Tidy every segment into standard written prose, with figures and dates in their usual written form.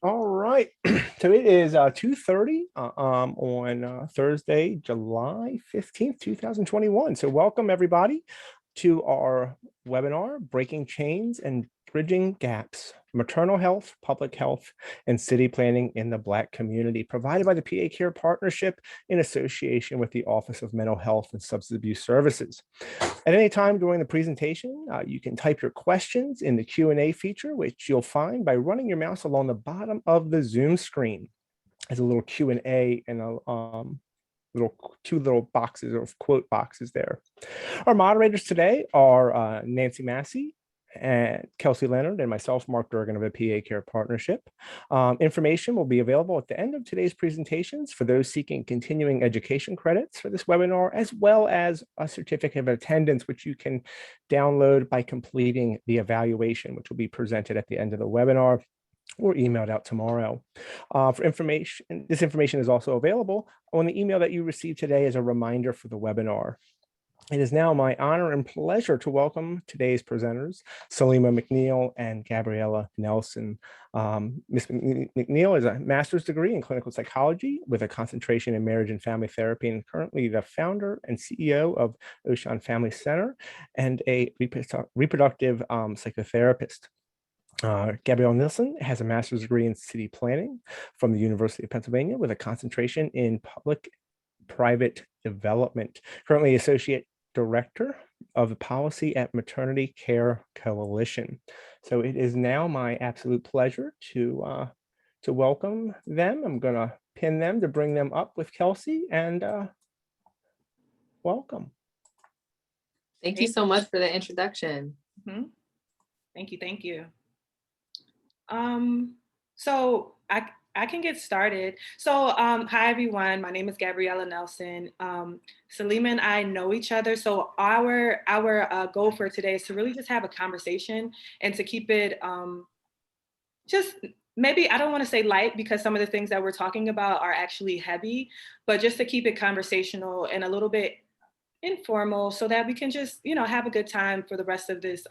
All right. So it is 2:30 on Thursday, July 15th, 2021. So welcome everybody to our webinar, Breaking Chains and Bridging Gaps, Maternal Health, Public Health, and City Planning in the Black Community, provided by the PA Care Partnership in association with the Office of Mental Health and Substance Abuse Services. At any time during the presentation, you can type your questions in the Q&A feature, which you'll find by running your mouse along the bottom of the Zoom screen. There's a little Q&A and two little boxes or quote boxes there. Our moderators today are Nancy Massey and Kelsey Leonard and myself, Mark Durgan of the PA Care Partnership. Information will be available at the end of today's presentations for those seeking continuing education credits for this webinar, as well as a certificate of attendance, which you can download by completing the evaluation, which will be presented at the end of the webinar or emailed out tomorrow. For information, this information is also available on the email that you received today as a reminder for the webinar. It is now my honor and pleasure to welcome today's presenters, Saleemah McNeil and Gabriella Nelson. Ms. McNeil is a master's degree in clinical psychology with a concentration in marriage and family therapy, and currently the founder and CEO of Ocean Family Center and a reproductive psychotherapist. Gabrielle Nielsen has a master's degree in city planning from the University of Pennsylvania with a concentration in public-private development, currently associate director of the policy at Maternity Care Coalition. So it is now my absolute pleasure to welcome them. I'm going to pin them to bring them up with Kelsey, and welcome. Thank you so much for the introduction. Thank you. Thank you. So I can get started. So hi everyone, my name is Gabriella Nelson. Saleemah and I know each other. So our goal for today is to really just have a conversation and to keep it just maybe, I don't want to say light because some of the things that we're talking about are actually heavy, but just to keep it conversational and a little bit informal so that we can just, have a good time for the rest of this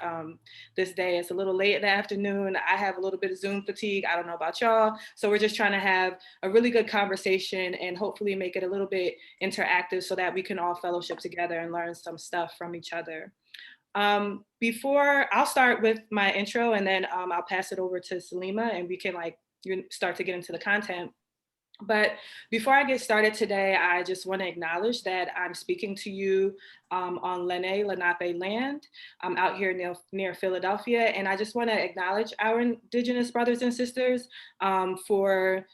this day. It's a little late in the afternoon. I have a little bit of Zoom fatigue. I don't know about y'all. So we're just trying to have a really good conversation and hopefully make it a little bit interactive so that we can all fellowship together and learn some stuff from each other. I'll start with my intro and then I'll pass it over to Saleemah and we can start to get into the content. But before I get started today, I just want to acknowledge that I'm speaking to you on Lenape land. I'm out here near Philadelphia, and I just want to acknowledge our Indigenous brothers and sisters for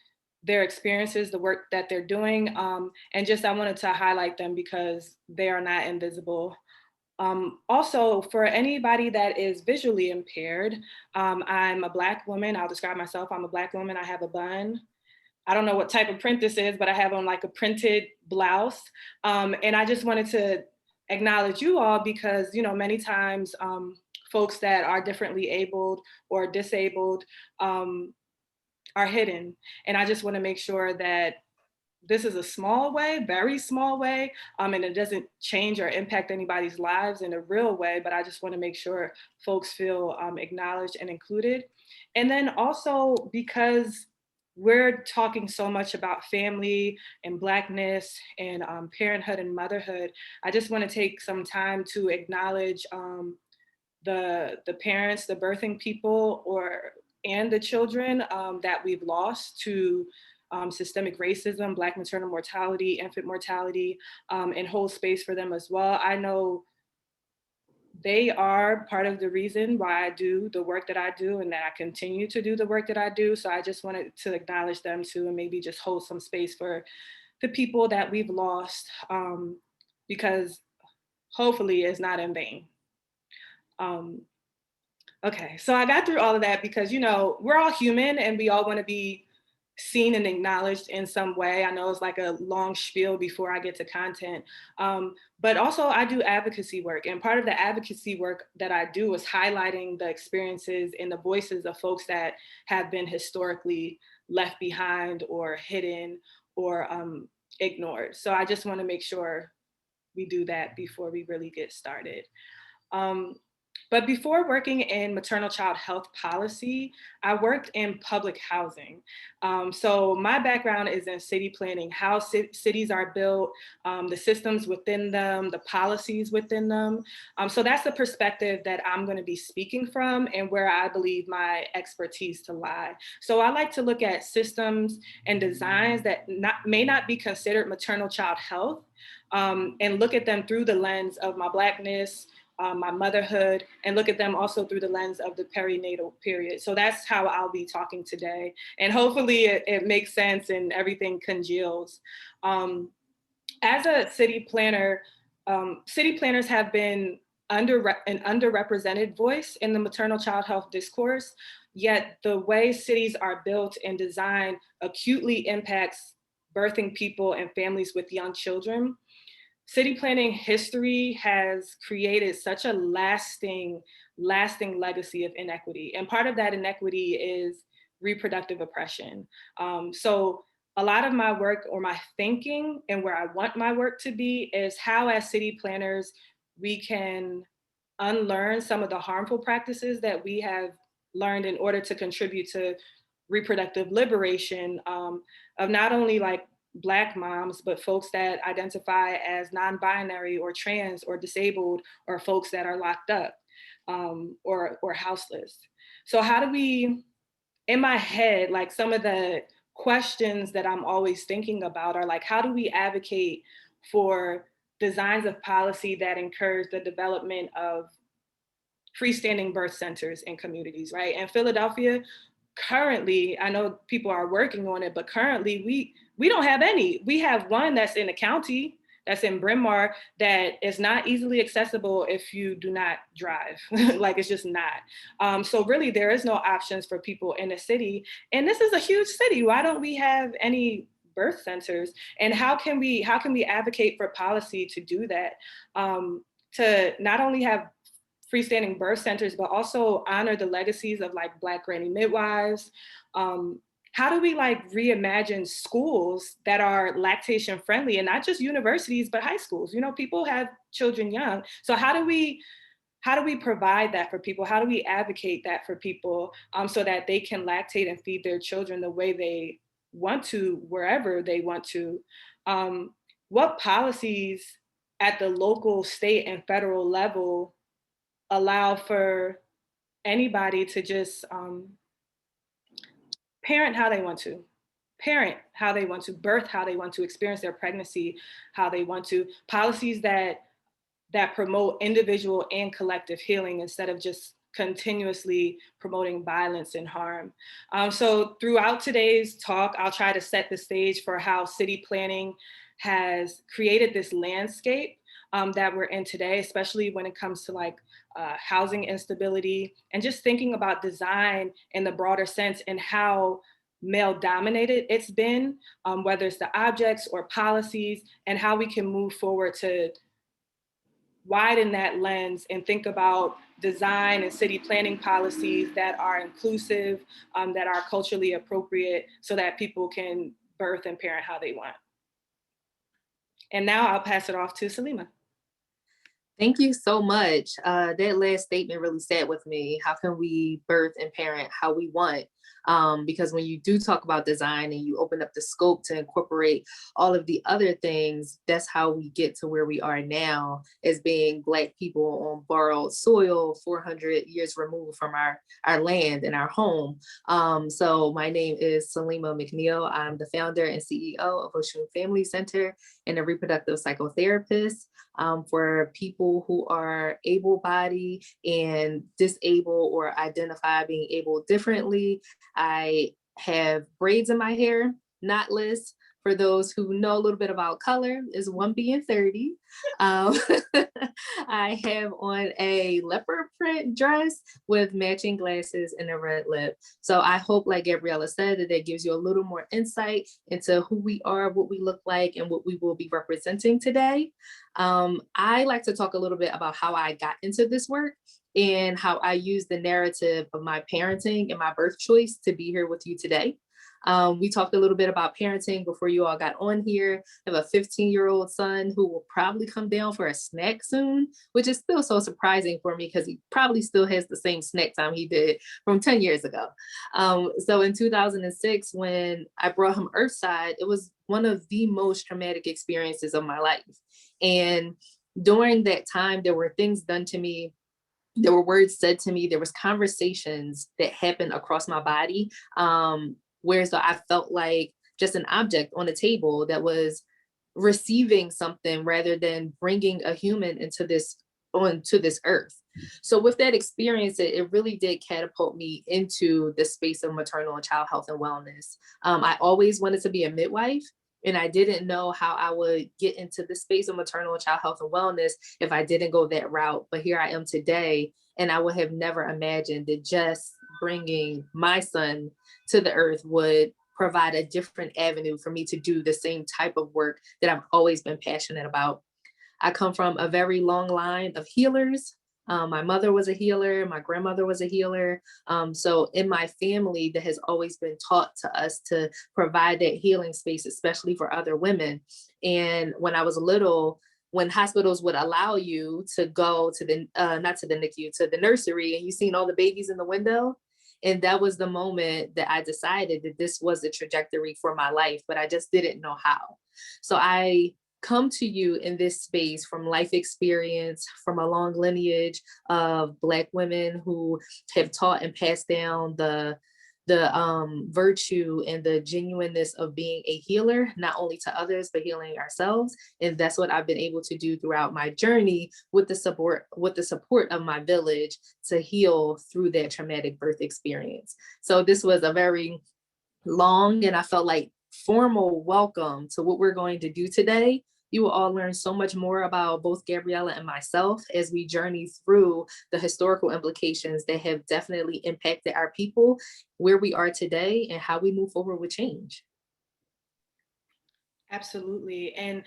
their experiences, the work that they're doing, and just I wanted to highlight them because they are not invisible. Also, for anybody that is visually impaired, I'm a Black woman. I'll describe myself. I'm a Black woman. I have a bun. I don't know what type of print this is, but I have on like a printed blouse. And I just wanted to acknowledge you all because, many times folks that are differently abled or disabled are hidden. And I just want to make sure that this is a small way, very small way, and it doesn't change or impact anybody's lives in a real way, but I just want to make sure folks feel acknowledged and included. And then also because we're talking so much about family and Blackness and parenthood and motherhood, I just want to take some time to acknowledge the parents, the birthing people, and the children that we've lost to systemic racism, Black maternal mortality, infant mortality, and hold space for them as well. I know they are part of the reason why I do the work that I do and that I continue to do the work that I do. So I just wanted to acknowledge them too and maybe just hold some space for the people that we've lost because hopefully it's not in vain. Okay, so I got through all of that because, we're all human and we all want to be seen and acknowledged in some way. I know it's like a long spiel before I get to content, but also I do advocacy work, and part of the advocacy work that I do is highlighting the experiences and the voices of folks that have been historically left behind or hidden or ignored. So I just want to make sure we do that before we really get started. But before working in maternal child health policy, I worked in public housing. So my background is in city planning, how cities are built, the systems within them, the policies within them. So that's the perspective that I'm going to be speaking from and where I believe my expertise to lie. So I like to look at systems and designs that may not be considered maternal child health, and look at them through the lens of my Blackness, my motherhood, and look at them also through the lens of the perinatal period. So that's how I'll be talking today. And hopefully it makes sense and everything congeals. As a city planner, city planners have been an underrepresented voice in the maternal child health discourse, yet the way cities are built and designed acutely impacts birthing people and families with young children. City planning history has created such a lasting legacy of inequity. And part of that inequity is reproductive oppression. So a lot of my work or my thinking and where I want my work to be is how as city planners, we can unlearn some of the harmful practices that we have learned in order to contribute to reproductive liberation, of not only like Black moms, but folks that identify as non-binary or trans or disabled, or folks that are locked up, or houseless. So how do we, in my head, like some of the questions that I'm always thinking about are like, how do we advocate for designs of policy that encourage the development of freestanding birth centers in communities, right? And Philadelphia, currently, I know people are working on it, but currently we don't have any. We have one that's in the county, that's in Bryn Mawr, that is not easily accessible if you do not drive. Like, it's just not. So really, there is no options for people in the city. And this is a huge city. Why don't we have any birth centers? And how can we advocate for policy to do that? To not only have freestanding birth centers, but also honor the legacies of like Black granny midwives. How do we like reimagine schools that are lactation friendly, and not just universities, but high schools? You know, people have children young. So how do we provide that for people? How do we advocate that for people, so that they can lactate and feed their children the way they want to, wherever they want to? What policies at the local, state, and federal level allow for anybody to just parent how they want to, birth how they want to, experience their pregnancy how they want to, policies that promote individual and collective healing instead of just continuously promoting violence and harm. So throughout today's talk, I'll try to set the stage for how city planning has created this landscape that we're in today, especially when it comes to like housing instability, and just thinking about design in the broader sense and how male dominated it's been, whether it's the objects or policies, and how we can move forward to widen that lens and think about design and city planning policies that are inclusive, that are culturally appropriate, so that people can birth and parent how they want. And now I'll pass it off to Saleemah. Thank you so much. That last statement really sat with me. How can we birth and parent how we want? Because when you do talk about design and you open up the scope to incorporate all of the other things, that's how we get to where we are now as being Black people on borrowed soil, 400 years removed from our land and our home. So my name is Saleemah McNeil. I'm the founder and CEO of Ocean Family Center and a reproductive psychotherapist for people who are able-bodied and disabled or identify being able differently. I have braids in my hair, knotless. For those who know a little bit about color, is 1B and 30. I have on a leopard print dress with matching glasses and a red lip. So I hope, like Gabriella said, that gives you a little more insight into who we are, what we look like, and what we will be representing today. I like to talk a little bit about how I got into this work, and how I use the narrative of my parenting and my birth choice to be here with you today. We talked a little bit about parenting before you all got on here. I have a 15-year-old son who will probably come down for a snack soon, which is still so surprising for me because he probably still has the same snack time he did from 10 years ago. So in 2006, when I brought him Earthside, it was one of the most traumatic experiences of my life. And during that time, there were things done to me. There were words said to me. There was conversations that happened across my body. Whereas I felt like just an object on a table that was receiving something rather than bringing a human into this onto this earth. So with that experience, it really did catapult me into the space of maternal and child health and wellness. I always wanted to be a midwife, and I didn't know how I would get into the space of maternal and child health and wellness if I didn't go that route. But here I am today, and I would have never imagined that just bringing my son to the earth would provide a different avenue for me to do the same type of work that I've always been passionate about. I come from a very long line of healers. My mother was a healer. My grandmother was a healer. So in my family, that has always been taught to us to provide that healing space, especially for other women. And when I was little, when hospitals would allow you to go to the, not to the NICU, to the nursery, and you seen all the babies in the window, and that was the moment that I decided that this was the trajectory for my life, but I just didn't know how. So I come to you in this space from life experience, from a long lineage of Black women who have taught and passed down the virtue and the genuineness of being a healer, not only to others, but healing ourselves. And that's what I've been able to do throughout my journey with the support of my village to heal through that traumatic birth experience. So this was a very long, and I felt like formal welcome to what we're going to do today. You will all learn so much more about both Gabriella and myself as we journey through the historical implications that have definitely impacted our people, where we are today, and how we move forward with change. Absolutely. And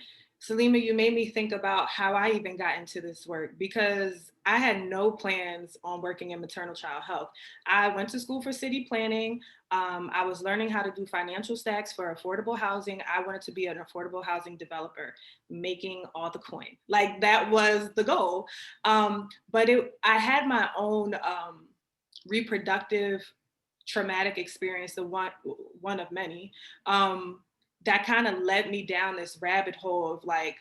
Saleemah, you made me think about how I even got into this work, because I had no plans on working in maternal child health. I went to school for city planning. I was learning how to do financial stacks for affordable housing. I wanted to be an affordable housing developer, making all the coin. Like, that was the goal. But I had my own reproductive traumatic experience, the one of many. That kind of led me down this rabbit hole of like,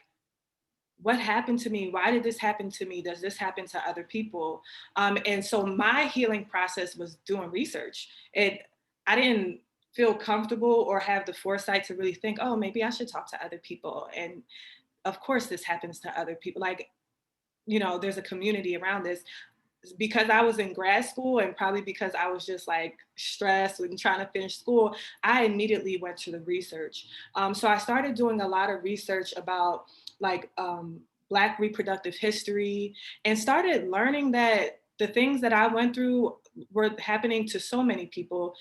what happened to me? Why did this happen to me? Does this happen to other people? And so my healing process was doing research. I didn't feel comfortable or have the foresight to really think, oh, maybe I should talk to other people. And of course, this happens to other people. Like, there's a community around this. Because I was in grad school, and probably because I was just like stressed and trying to finish school, I immediately went to the research. So I started doing a lot of research about like Black reproductive history, and started learning that the things that I went through were happening to so many people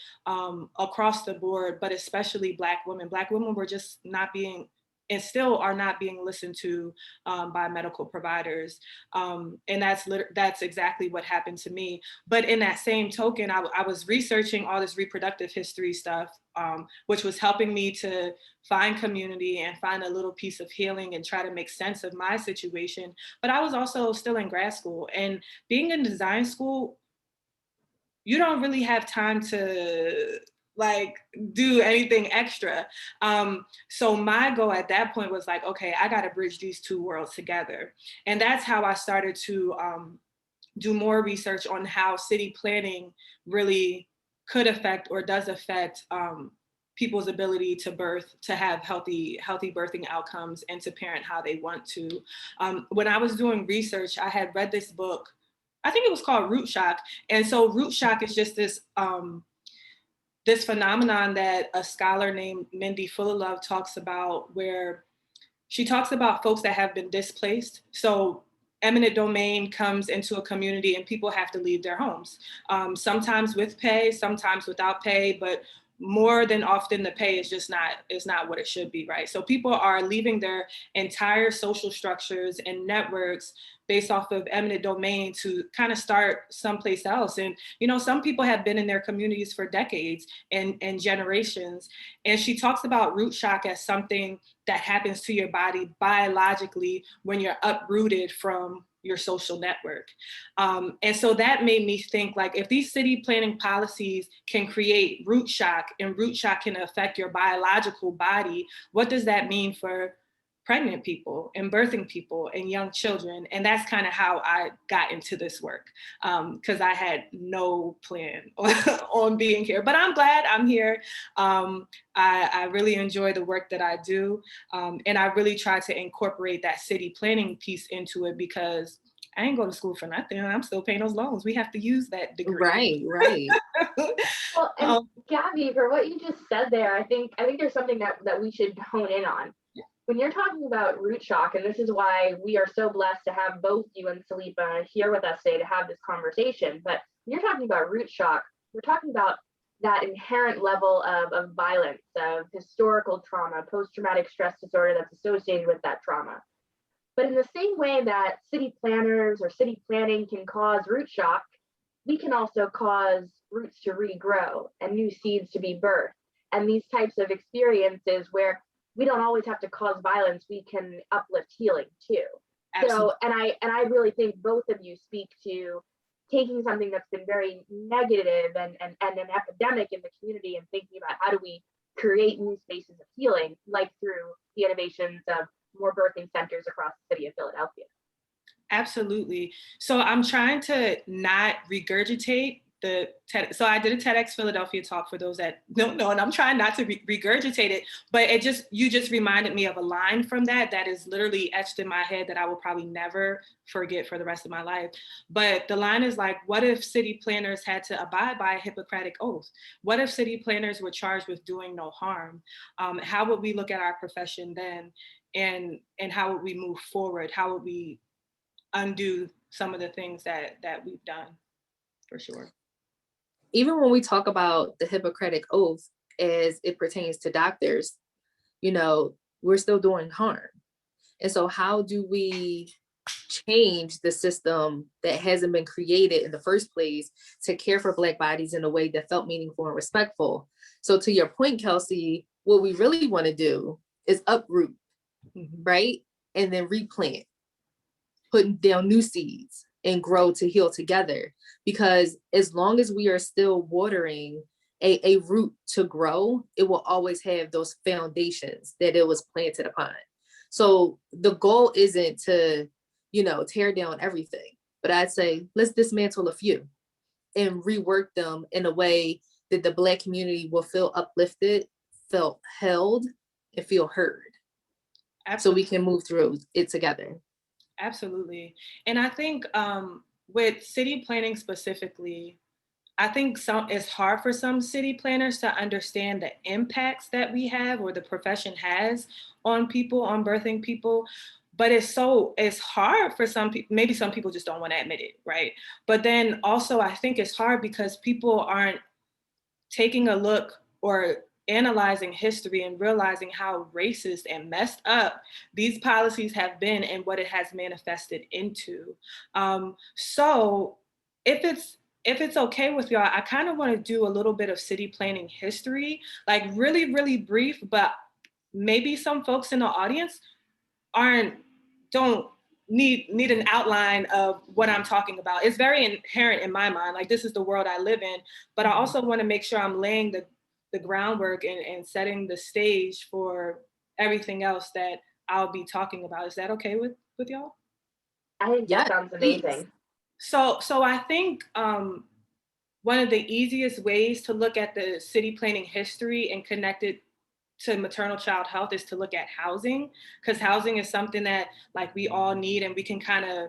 across the board, but especially Black women. Black women were just not being, and still are not being, listened to by medical providers. And that's exactly what happened to me. But in that same token, I was researching all this reproductive history stuff, which was helping me to find community and find a little piece of healing and try to make sense of my situation. But I was also still in grad school, and being in design school, you don't really have time to like do anything extra. So my goal at that point was like, okay, I got to bridge these two worlds together. And that's how I started to do more research on how city planning really could affect or does affect people's ability to birth, to have healthy birthing outcomes, and to parent how they want to. When I was doing research, I had read this book. I think it was called Root Shock. And so root shock is just this this phenomenon that a scholar named Mindy Fullilove talks about, where she talks about folks that have been displaced. So eminent domain comes into a community and people have to leave their homes, sometimes with pay, sometimes without pay, but more than often the pay is not what it should be, right? So people are leaving their entire social structures and networks based off of eminent domain to kind of start someplace else. And, some people have been in their communities for decades and generations. And she talks about root shock as something that happens to your body biologically when you're uprooted from your social network. And so that made me think, like, if these city planning policies can create root shock and root shock can affect your biological body, what does that mean for pregnant people and birthing people and young children? And that's kind of how I got into this work, because I had no plan on being here, but I'm glad I'm here. I really enjoy the work that I do. And I really try to incorporate that city planning piece into it, because I ain't go to school for nothing. I'm still paying those loans. We have to use that degree. Right. Well, and Gabby, for what you just said there, I think there's something that we should hone in on. When you're talking about root shock, and this is why we are so blessed to have both you and Saleemah here with us today to have this conversation. But when you're talking about root shock, we're talking about that inherent level of violence, of historical trauma, post-traumatic stress disorder that's associated with that trauma. But in the same way that city planners or city planning can cause root shock, we can also cause roots to regrow and new seeds to be birthed. And these types of experiences where we don't always have to cause violence, we can uplift healing too. Absolutely. So, and I really think both of you speak to taking something that's been very negative and an epidemic in the community and thinking about how do we create new spaces of healing, like through the innovations of more birthing centers across the city of Philadelphia. Absolutely. So I'm trying to not regurgitate so I did a TEDx Philadelphia talk for those that don't know, and I'm trying not to regurgitate it, but you just reminded me of a line from that is literally etched in my head that I will probably never forget for the rest of my life. But the line is like, what if city planners had to abide by a Hippocratic oath? What if city planners were charged with doing no harm? How would we look at our profession then? And how would we move forward? How would we undo some of the things that we've done, for sure? Even when we talk about the Hippocratic Oath as it pertains to doctors, we're still doing harm. And so how do we change the system that hasn't been created in the first place to care for Black bodies in a way that felt meaningful and respectful? So to your point, Kelsey, what we really want to do is uproot, right? And then replant, putting down new seeds and grow to heal together. Because as long as we are still watering a root to grow, it will always have those foundations that it was planted upon. So the goal isn't to, tear down everything, but I'd say let's dismantle a few and rework them in a way that the Black community will feel uplifted, feel held, and feel heard. Absolutely. So we can move through it together. Absolutely. And I think with city planning specifically, I think it's hard for some city planners to understand the impacts that we have or the profession has on people, on birthing people. But it's hard for some people. Maybe some people just don't want to admit it, right? But then also I think it's hard because people aren't taking a look or analyzing history and realizing how racist and messed up these policies have been and what it has manifested into. So if it's okay with y'all, I kind of want to do a little bit of city planning history, like really, really brief, but maybe some folks in the audience don't need an outline of what I'm talking about. It's very inherent in my mind, like this is the world I live in, but I also want to make sure I'm laying the groundwork and setting the stage for everything else that I'll be talking about. Is that okay with y'all? I think that sounds amazing. So I think one of the easiest ways to look at the city planning history and connect it to maternal child health is to look at housing, because housing is something that like we all need, and we can kind of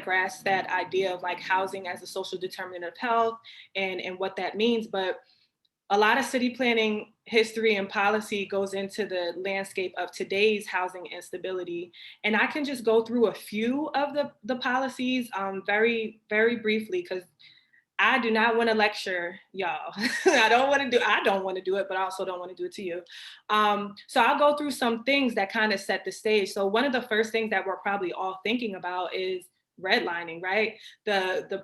grasp that idea of like housing as a social determinant of health and what that means. But a lot of city planning history and policy goes into the landscape of today's housing instability. And I can just go through a few of the policies very, very briefly, because I do not want to lecture y'all. I don't want to do it, but I also don't want to do it to you. So I'll go through some things that kind of set the stage. So one of the first things that we're probably all thinking about is redlining, right? The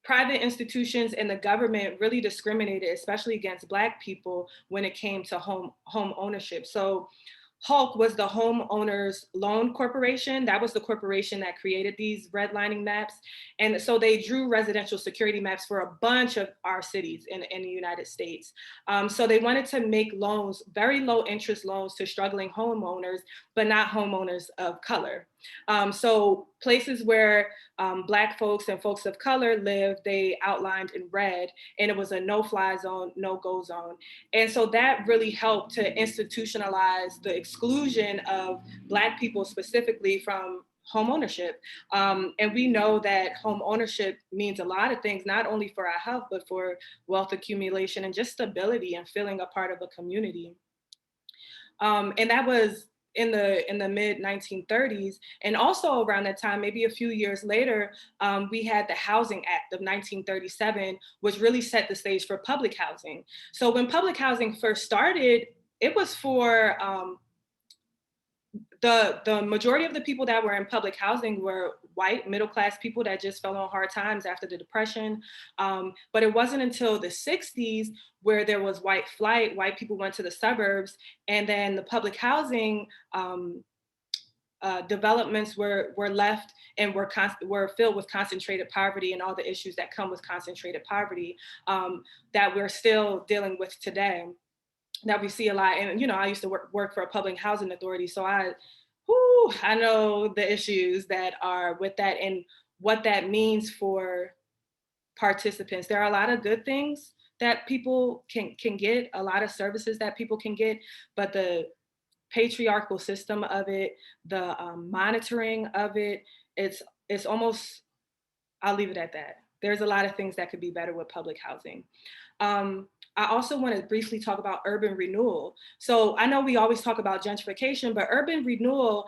private institutions and the government really discriminated, especially against Black people, when it came to home ownership. So Hulk was the homeowners loan corporation. That was the corporation that created these redlining maps. And so they drew residential security maps for a bunch of our cities in the United States. So they wanted to make loans, very low interest loans to struggling homeowners, but not homeowners of color. So places where Black folks and folks of color live, they outlined in red, and it was a no-fly zone, no-go zone. And so that really helped to institutionalize the exclusion of Black people specifically from home ownership. And we know that home ownership means a lot of things, not only for our health, but for wealth accumulation and just stability and feeling a part of a community. And that was in the mid 1930s. And also around that time, maybe a few years later, we had the Housing Act of 1937, which really set the stage for public housing. So when public housing first started, it was for the majority of the people that were in public housing were white middle-class people that just fell on hard times after the Depression. But it wasn't until the 60s where there was white flight, white people went to the suburbs, and then the public housing developments were left and were filled with concentrated poverty and all the issues that come with concentrated poverty that we're still dealing with today, that we see a lot. And, you know, I used to work for a public housing authority. So I know the issues that are with that and what that means for participants. There are a lot of good things that people can get, a lot of services that people can get, but the patriarchal system of it, the monitoring of it, it's almost, I'll leave it at that. There's a lot of things that could be better with public housing. I also want to briefly talk about urban renewal. So I know we always talk about gentrification, but urban renewal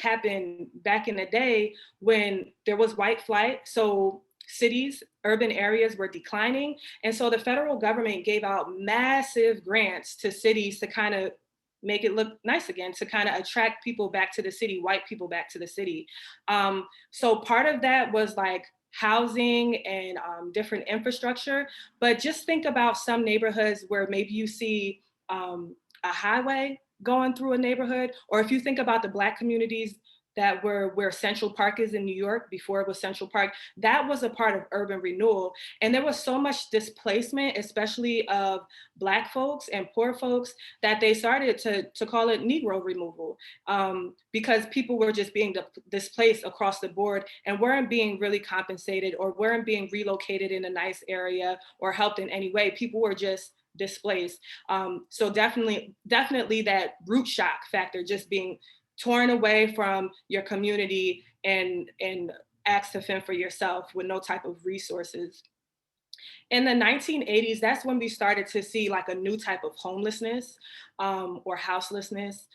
happened back in the day when there was white flight. So cities, urban areas were declining. And so the federal government gave out massive grants to cities to kind of make it look nice again, to kind of attract people back to the city, white people back to the city. So part of that was like housing and different infrastructure, but just think about some neighborhoods where maybe you see a highway going through a neighborhood, or if you think about the Black communities that were where Central Park is in New York, before it was Central Park, that was a part of urban renewal. And there was so much displacement, especially of Black folks and poor folks, that they started to call it Negro removal, because people were just being displaced across the board and weren't being really compensated or weren't being relocated in a nice area or helped in any way. People were just displaced. So definitely that root shock factor, just being torn away from your community and asked to fend for yourself with no type of resources. In the 1980s, that's when we started to see like a new type of homelessness or houselessness.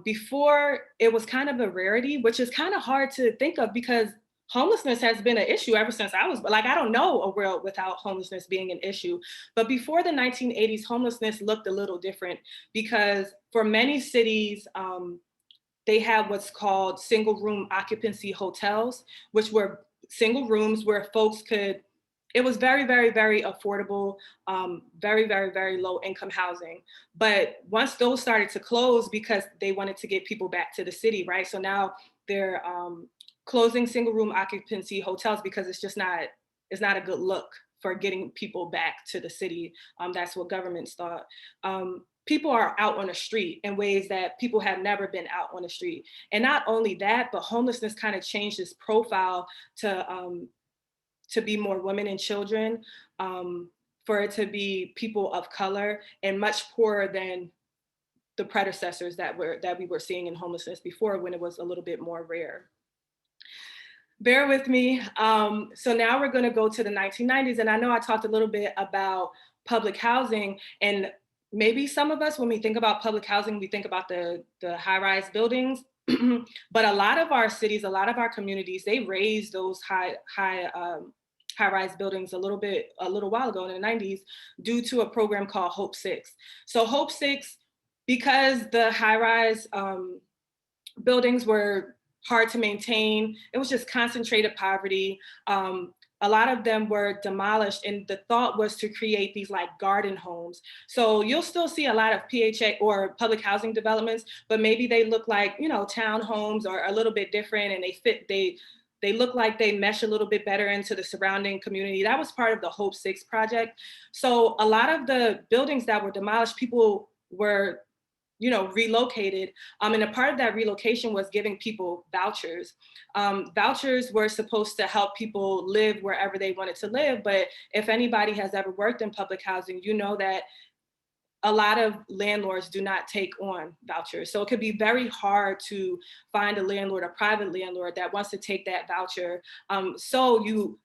Before, it was kind of a rarity, which is kind of hard to think of because homelessness has been an issue ever since I was, like, I don't know a world without homelessness being an issue. But before the 1980s, homelessness looked a little different because for many cities, they have what's called single room occupancy hotels, which were single rooms where folks could, it was very, very, very affordable, very, very, very low income housing. But once those started to close because they wanted to get people back to the city, right? So now they're closing single room occupancy hotels because it's not a good look for getting people back to the city. That's what governments thought. People are out on the street in ways that people have never been out on the street. And not only that, but homelessness kind of changed its profile to be more women and children, for it to be people of color, and much poorer than the predecessors that we were seeing in homelessness before, when it was a little bit more rare. Bear with me. So now we're going to go to the 1990s. And I know I talked a little bit about public housing, and maybe some of us, when we think about public housing, we think about the high-rise buildings. But a lot of our cities, a lot of our communities, they raised those high-rise buildings a little while ago in the 90s due to a program called Hope 6. So Hope 6, because the high-rise buildings were hard to maintain, it was just concentrated poverty. A lot of them were demolished, and the thought was to create these like garden homes. So you'll still see a lot of PHA or public housing developments, but maybe they look like, you know, townhomes or a little bit different, and they look like they mesh a little bit better into the surrounding community. That was part of the Hope 6 project. So a lot of the buildings that were demolished, people were, you know, relocated. And a part of that relocation was giving people vouchers. Vouchers were supposed to help people live wherever they wanted to live. But if anybody has ever worked in public housing, you know that a lot of landlords do not take on vouchers. So it could be very hard to find a landlord, a private landlord that wants to take that voucher. So you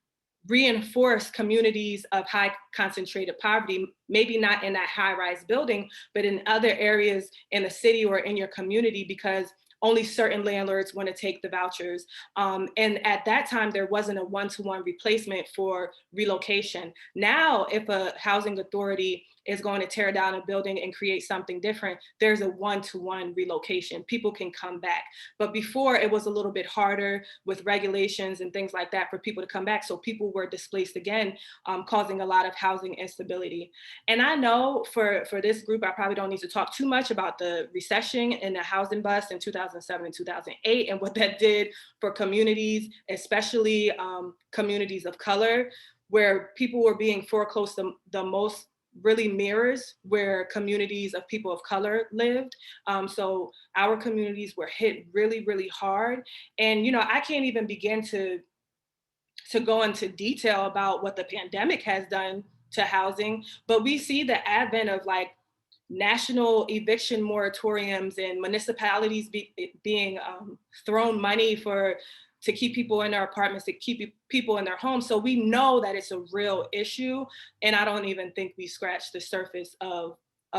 reinforce communities of high concentrated poverty, maybe not in that high-rise building, but in other areas in the city or in your community, because only certain landlords want to take the vouchers. And at that time, there wasn't a one-to-one replacement for relocation. Now, if a housing authority is going to tear down a building and create something different, there's a one-to-one relocation. People can come back. But before, it was a little bit harder with regulations and things like that for people to come back. So people were displaced again, causing a lot of housing instability. And I know for this group, I probably don't need to talk too much about the recession and the housing bust in 2007 and 2008 and what that did for communities, especially communities of color, where people were being foreclosed the most. Really mirrors where communities of people of color lived. So our communities were hit really, really hard. And, you know, I can't even begin to go into detail about what the pandemic has done to housing, but we see the advent of like national eviction moratoriums and municipalities being thrown money to keep people in their apartments, to keep people in their homes. So we know that it's a real issue. And I don't even think we scratched the surface of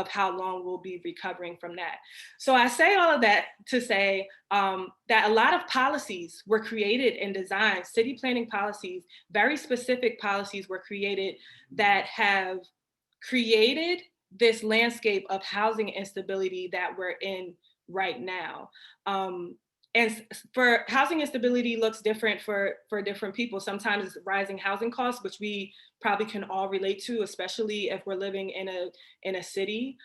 how long we'll be recovering from that. So I say all of that to say that a lot of policies were created and designed, city planning policies, very specific policies were created that have created this landscape of housing instability that we're in right now. And for housing instability looks different for different people. Sometimes it's rising housing costs, which we probably can all relate to, especially if we're living in a city.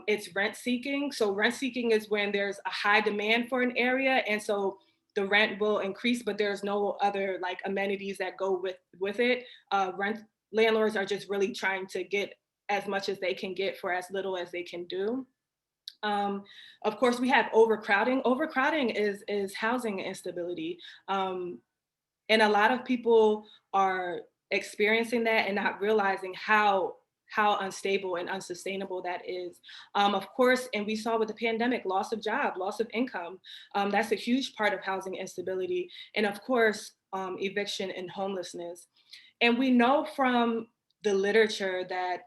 It's rent seeking. So rent seeking is when there's a high demand for an area, and so the rent will increase, but there's no other like amenities that go with it. Landlords are just really trying to get as much as they can get for as little as they can do. Of course, we have overcrowding. Overcrowding is housing instability. And a lot of people are experiencing that and not realizing how unstable and unsustainable that is. Of course, and we saw with the pandemic, loss of job, loss of income. That's a huge part of housing instability. And of course, eviction and homelessness. And we know from the literature that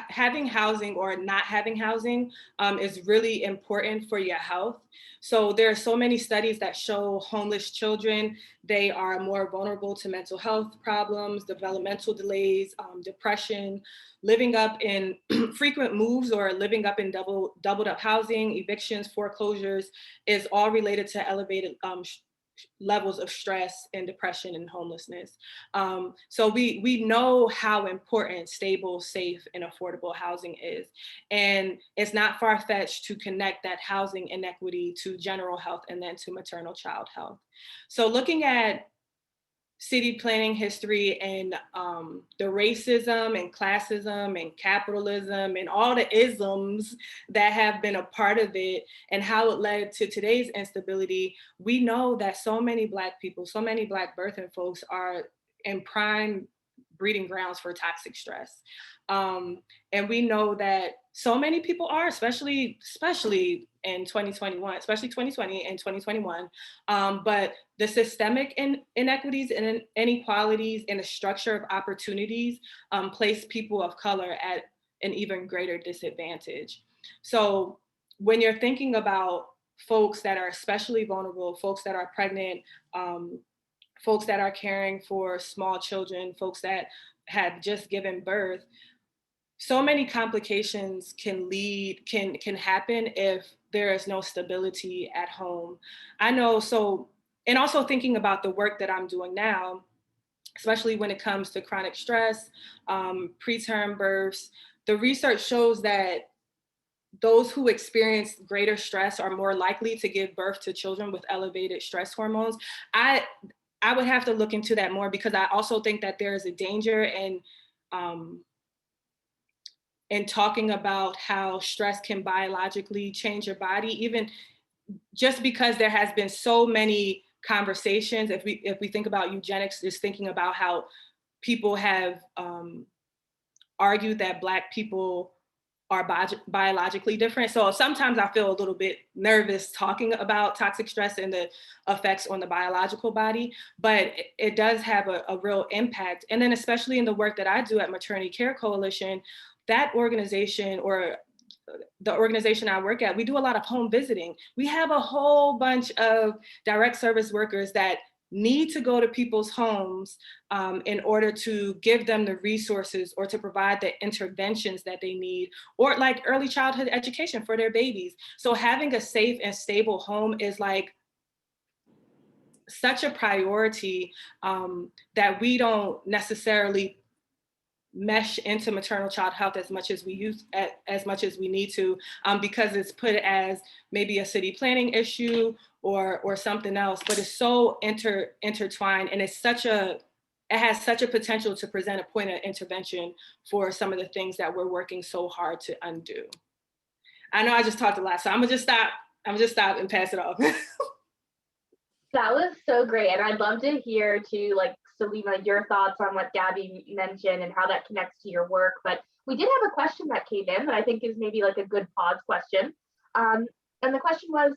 having housing or not having housing is really important for your health. So there are so many studies that show homeless children, they are more vulnerable to mental health problems, developmental delays, depression, living up in frequent moves or living up in doubled up housing, evictions, foreclosures is all related to elevated levels of stress and depression and homelessness. So we know how important stable, safe, and affordable housing is. And it's not far-fetched to connect that housing inequity to general health and then to maternal child health. So looking at city planning history and the racism and classism and capitalism and all the isms that have been a part of it and how it led to today's instability, we know that so many Black people, so many Black birthing folks are in prime breeding grounds for toxic stress. And we know that so many people are, especially in 2021, especially 2020 and 2021. But the systemic inequities and inequalities in the structure of opportunities place people of color at an even greater disadvantage. So when you're thinking about folks that are especially vulnerable, folks that are pregnant, folks that are caring for small children, folks that had just given birth. So many complications can happen if there is no stability at home. I know, so, and also thinking about the work that I'm doing now, especially when it comes to chronic stress, preterm births, the research shows that those who experience greater stress are more likely to give birth to children with elevated stress hormones. I would have to look into that more, because I also think that there is a danger in talking about how stress can biologically change your body, even just because there has been so many conversations. If we think about eugenics, just thinking about how people have argued that Black people are biologically different. So sometimes I feel a little bit nervous talking about toxic stress and the effects on the biological body, but it does have a real impact. And then especially in the work that I do at Maternity Care Coalition, that organization, or the organization I work at, we do a lot of home visiting. We have a whole bunch of direct service workers that need to go to people's homes in order to give them the resources or to provide the interventions that they need, or like early childhood education for their babies. So having a safe and stable home is like such a priority that we don't necessarily mesh into maternal child health as much as we need to, because it's put as maybe a city planning issue or something else, but it's so intertwined, and it has such a potential to present a point of intervention for some of the things that we're working so hard to undo. I know I just talked a lot, so I'm gonna just stop and pass it off. That was so great. And I'd love to hear too, like, Saleemah, your thoughts on what Gabby mentioned and how that connects to your work. But we did have a question that came in that I think is maybe like a good pause question. And the question was,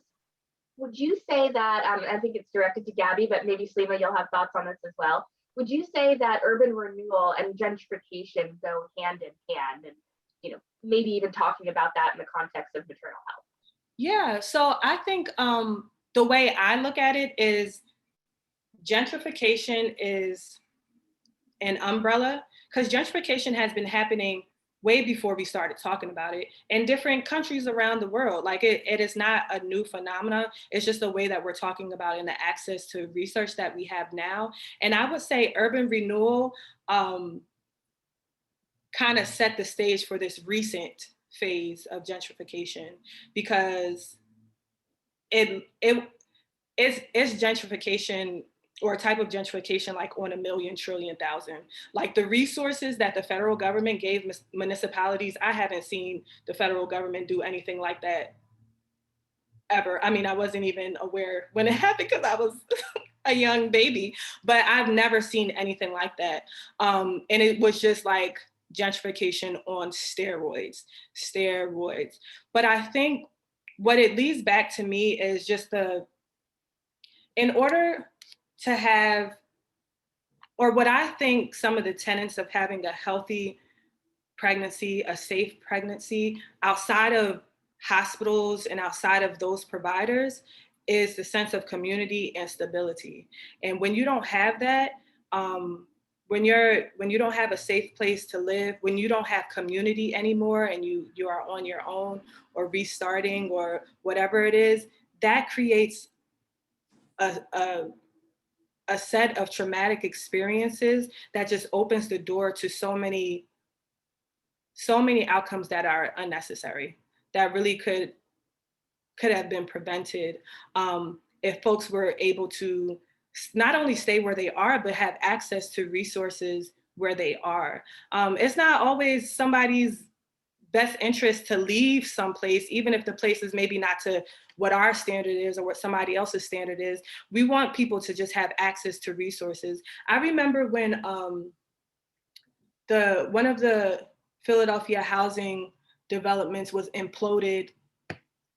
would you say that, I think it's directed to Gabby, but maybe Saleemah, you'll have thoughts on this as well. Would you say that urban renewal and gentrification go hand in hand? And, you know, maybe even talking about that in the context of maternal health. Yeah, so I think the way I look at it is gentrification is an umbrella, because gentrification has been happening way before we started talking about it in different countries around the world. Like it is not a new phenomenon. It's just the way that we're talking about and the access to research that we have now. And I would say urban renewal kind of set the stage for this recent phase of gentrification, because it's gentrification, or a type of gentrification like on a million trillion thousand. Like the resources that the federal government gave municipalities, I haven't seen the federal government do anything like that ever. I mean, I wasn't even aware when it happened because I was a young baby, but I've never seen anything like that. And it was just like gentrification on steroids. But I think what it leads back to me is just in order to have, or what I think some of the tenets of having a healthy pregnancy, a safe pregnancy, outside of hospitals and outside of those providers, is the sense of community and stability. And when you don't have that, when you don't have a safe place to live, when you don't have community anymore, and you are on your own or restarting or whatever it is, that creates a set of traumatic experiences that just opens the door to so many outcomes that are unnecessary, that really could have been prevented if folks were able to not only stay where they are, but have access to resources where they are. It's not always somebody's best interest to leave someplace, even if the place is maybe not to what our standard is or what somebody else's standard is. We want people to just have access to resources. I remember when one of the Philadelphia housing developments was imploded.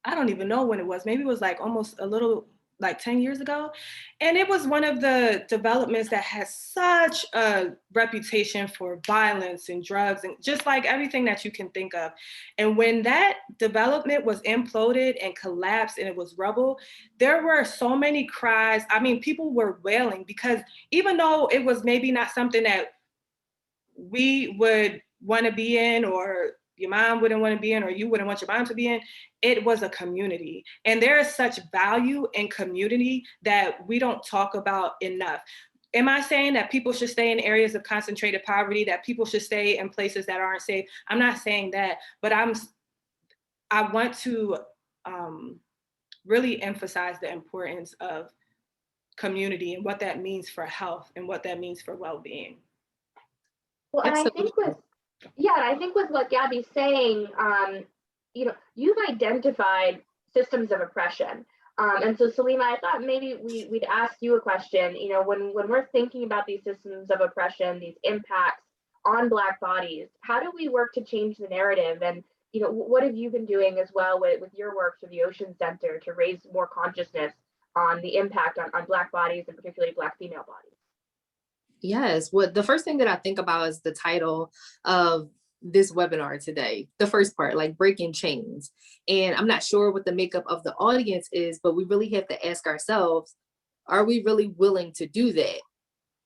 I don't even know when it was. Maybe it was like almost a little like 10 years ago. And it was one of the developments that has such a reputation for violence and drugs and just like everything that you can think of. And when that development was imploded and collapsed and it was rubble, there were so many cries. I mean, people were wailing because even though it was maybe not something that we would want to be in, or your mom wouldn't want to be in, or you wouldn't want your mom to be in, it was a community. And there is such value in community that we don't talk about enough. Am I saying that people should stay in areas of concentrated poverty, that people should stay in places that aren't safe? I'm not saying that, but I want to really emphasize the importance of community and what that means for health and what that means for well-being. Well, and I think with what Gabby's saying, you've identified systems of oppression. And so Saleemah, I thought maybe we'd ask you a question. When we're thinking about these systems of oppression, these impacts on Black bodies, how do we work to change the narrative? And what have you been doing as well with your work through the Ocean Center to raise more consciousness on the impact on Black bodies and particularly Black female bodies? Yes, the first thing that I think about is the title of this webinar today, the first part, like breaking chains. And I'm not sure what the makeup of the audience is, but we really have to ask ourselves, are we really willing to do that?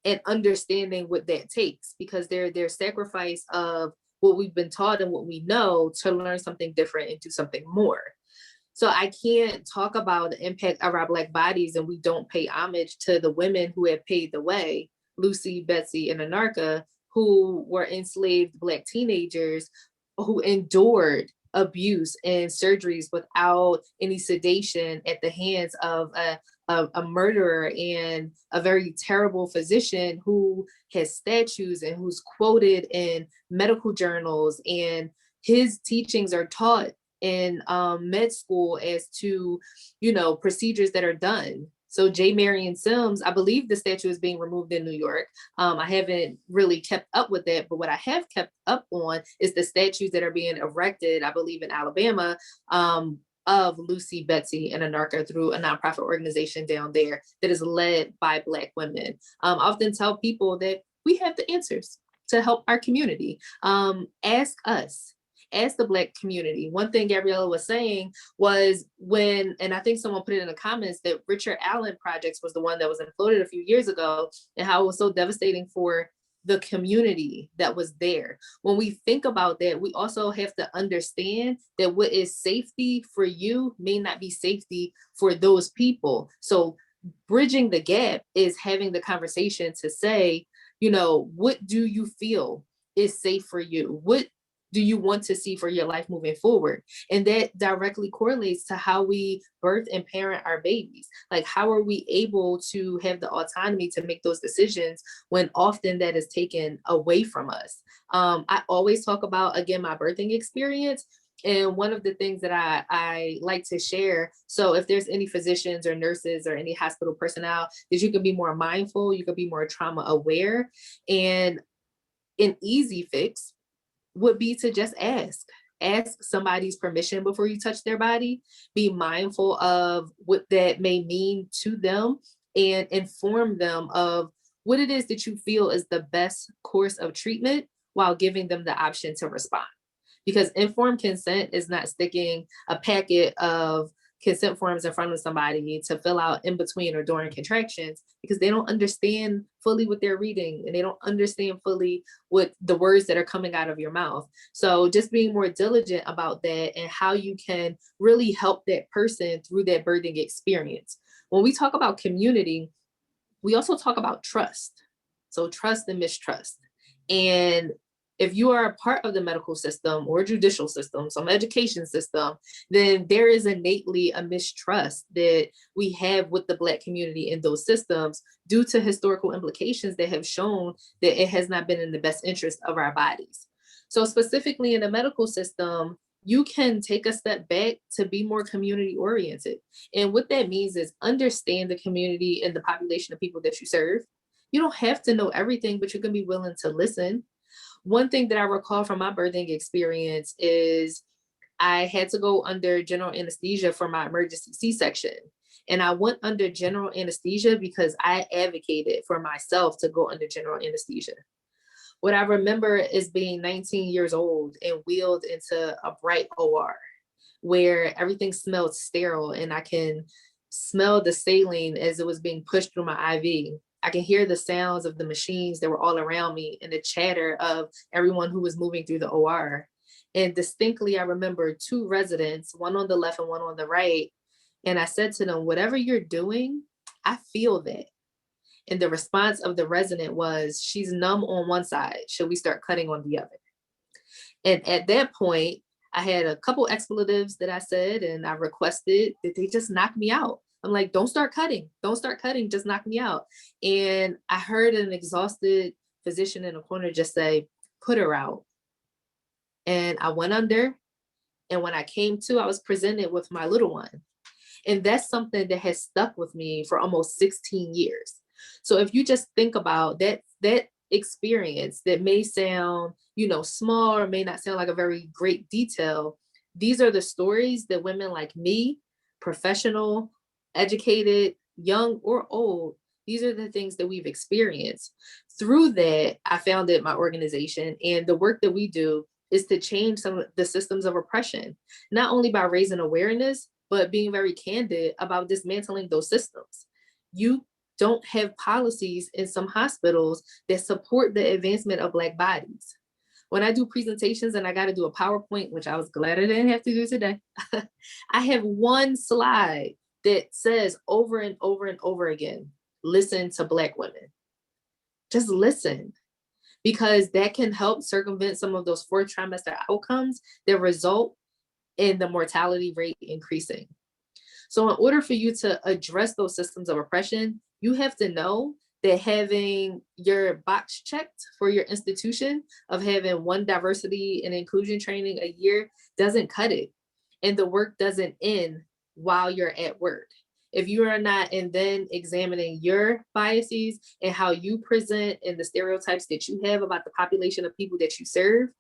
And understanding what that takes, because there's sacrifice of what we've been taught and what we know to learn something different and do something more. So I can't talk about the impact of our Black bodies and we don't pay homage to the women who have paved the way, Lucy, Betsy, and Anarcha, who were enslaved Black teenagers who endured abuse and surgeries without any sedation at the hands of a murderer and a very terrible physician who has statues and who's quoted in medical journals, and his teachings are taught in med school as to, procedures that are done. So J. Marion Sims, I believe the statue is being removed in New York. I haven't really kept up with that, but what I have kept up on is the statues that are being erected, I believe in Alabama, of Lucy, Betsy, and Anarcha through a nonprofit organization down there that is led by Black women. I often tell people that we have the answers to help our community. Ask us. As the Black community. One thing Gabriella was saying was and I think someone put it in the comments, that Richard Allen Projects was the one that was imploded a few years ago, and how it was so devastating for the community that was there. When we think about that, we also have to understand that what is safety for you may not be safety for those people. So bridging the gap is having the conversation to say, what do you feel is safe for you? What do you want to see for your life moving forward? And that directly correlates to how we birth and parent our babies. Like, how are we able to have the autonomy to make those decisions when often that is taken away from us? I always talk about, again, my birthing experience. And one of the things that I like to share, so if there's any physicians or nurses or any hospital personnel, that you can be more mindful, you can be more trauma aware. And an easy fix would be to just ask somebody's permission before you touch their body. Be mindful of what that may mean to them and inform them of what it is that you feel is the best course of treatment while giving them the option to respond. Because informed consent is not sticking a packet of consent forms in front of somebody to fill out in between or during contractions, because they don't understand fully what they're reading and they don't understand fully what the words that are coming out of your mouth. So just being more diligent about that and how you can really help that person through that birthing experience. When we talk about community, we also talk about trust. So trust and mistrust. And if you are a part of the medical system or judicial system, some education system, then there is innately a mistrust that we have with the Black community in those systems due to historical implications that have shown that it has not been in the best interest of our bodies. So specifically in the medical system, you can take a step back to be more community oriented. And what that means is understand the community and the population of people that you serve. You don't have to know everything, but you can be willing to listen. One thing that I recall from my birthing experience is I had to go under general anesthesia for my emergency C-section. And I went under general anesthesia because I advocated for myself to go under general anesthesia. What I remember is being 19 years old and wheeled into a bright OR where everything smelled sterile, and I can smell the saline as it was being pushed through my IV. I can hear the sounds of the machines that were all around me and the chatter of everyone who was moving through the OR. And distinctly, I remember two residents, one on the left and one on the right. And I said to them, whatever you're doing, I feel that. And the response of the resident was, she's numb on one side. Should we start cutting on the other? And at that point, I had a couple expletives that I said, and I requested that they just knock me out. I'm like, don't start cutting, just knock me out. And I heard an exhausted physician in the corner just say, put her out. And I went under, and when I came to, I was presented with my little one. And that's something that has stuck with me for almost 16 years. So if you just think about that experience that may sound, small, or may not sound like a very great detail, these are the stories that women like me, professional, educated, young or old, these are the things that we've experienced. Through that, I founded my organization, and the work that we do is to change some of the systems of oppression, not only by raising awareness, but being very candid about dismantling those systems. You don't have policies in some hospitals that support the advancement of Black bodies. When I do presentations and I got to do a PowerPoint, which I was glad I didn't have to do today, I have one slide that says over and over and over again, listen to Black women. Just listen, because that can help circumvent some of those fourth trimester outcomes that result in the mortality rate increasing. So in order for you to address those systems of oppression, you have to know that having your box checked for your institution of having one diversity and inclusion training a year doesn't cut it. And the work doesn't end while you're at work. If you are not, and then examining your biases and how you present and the stereotypes that you have about the population of people that you serve,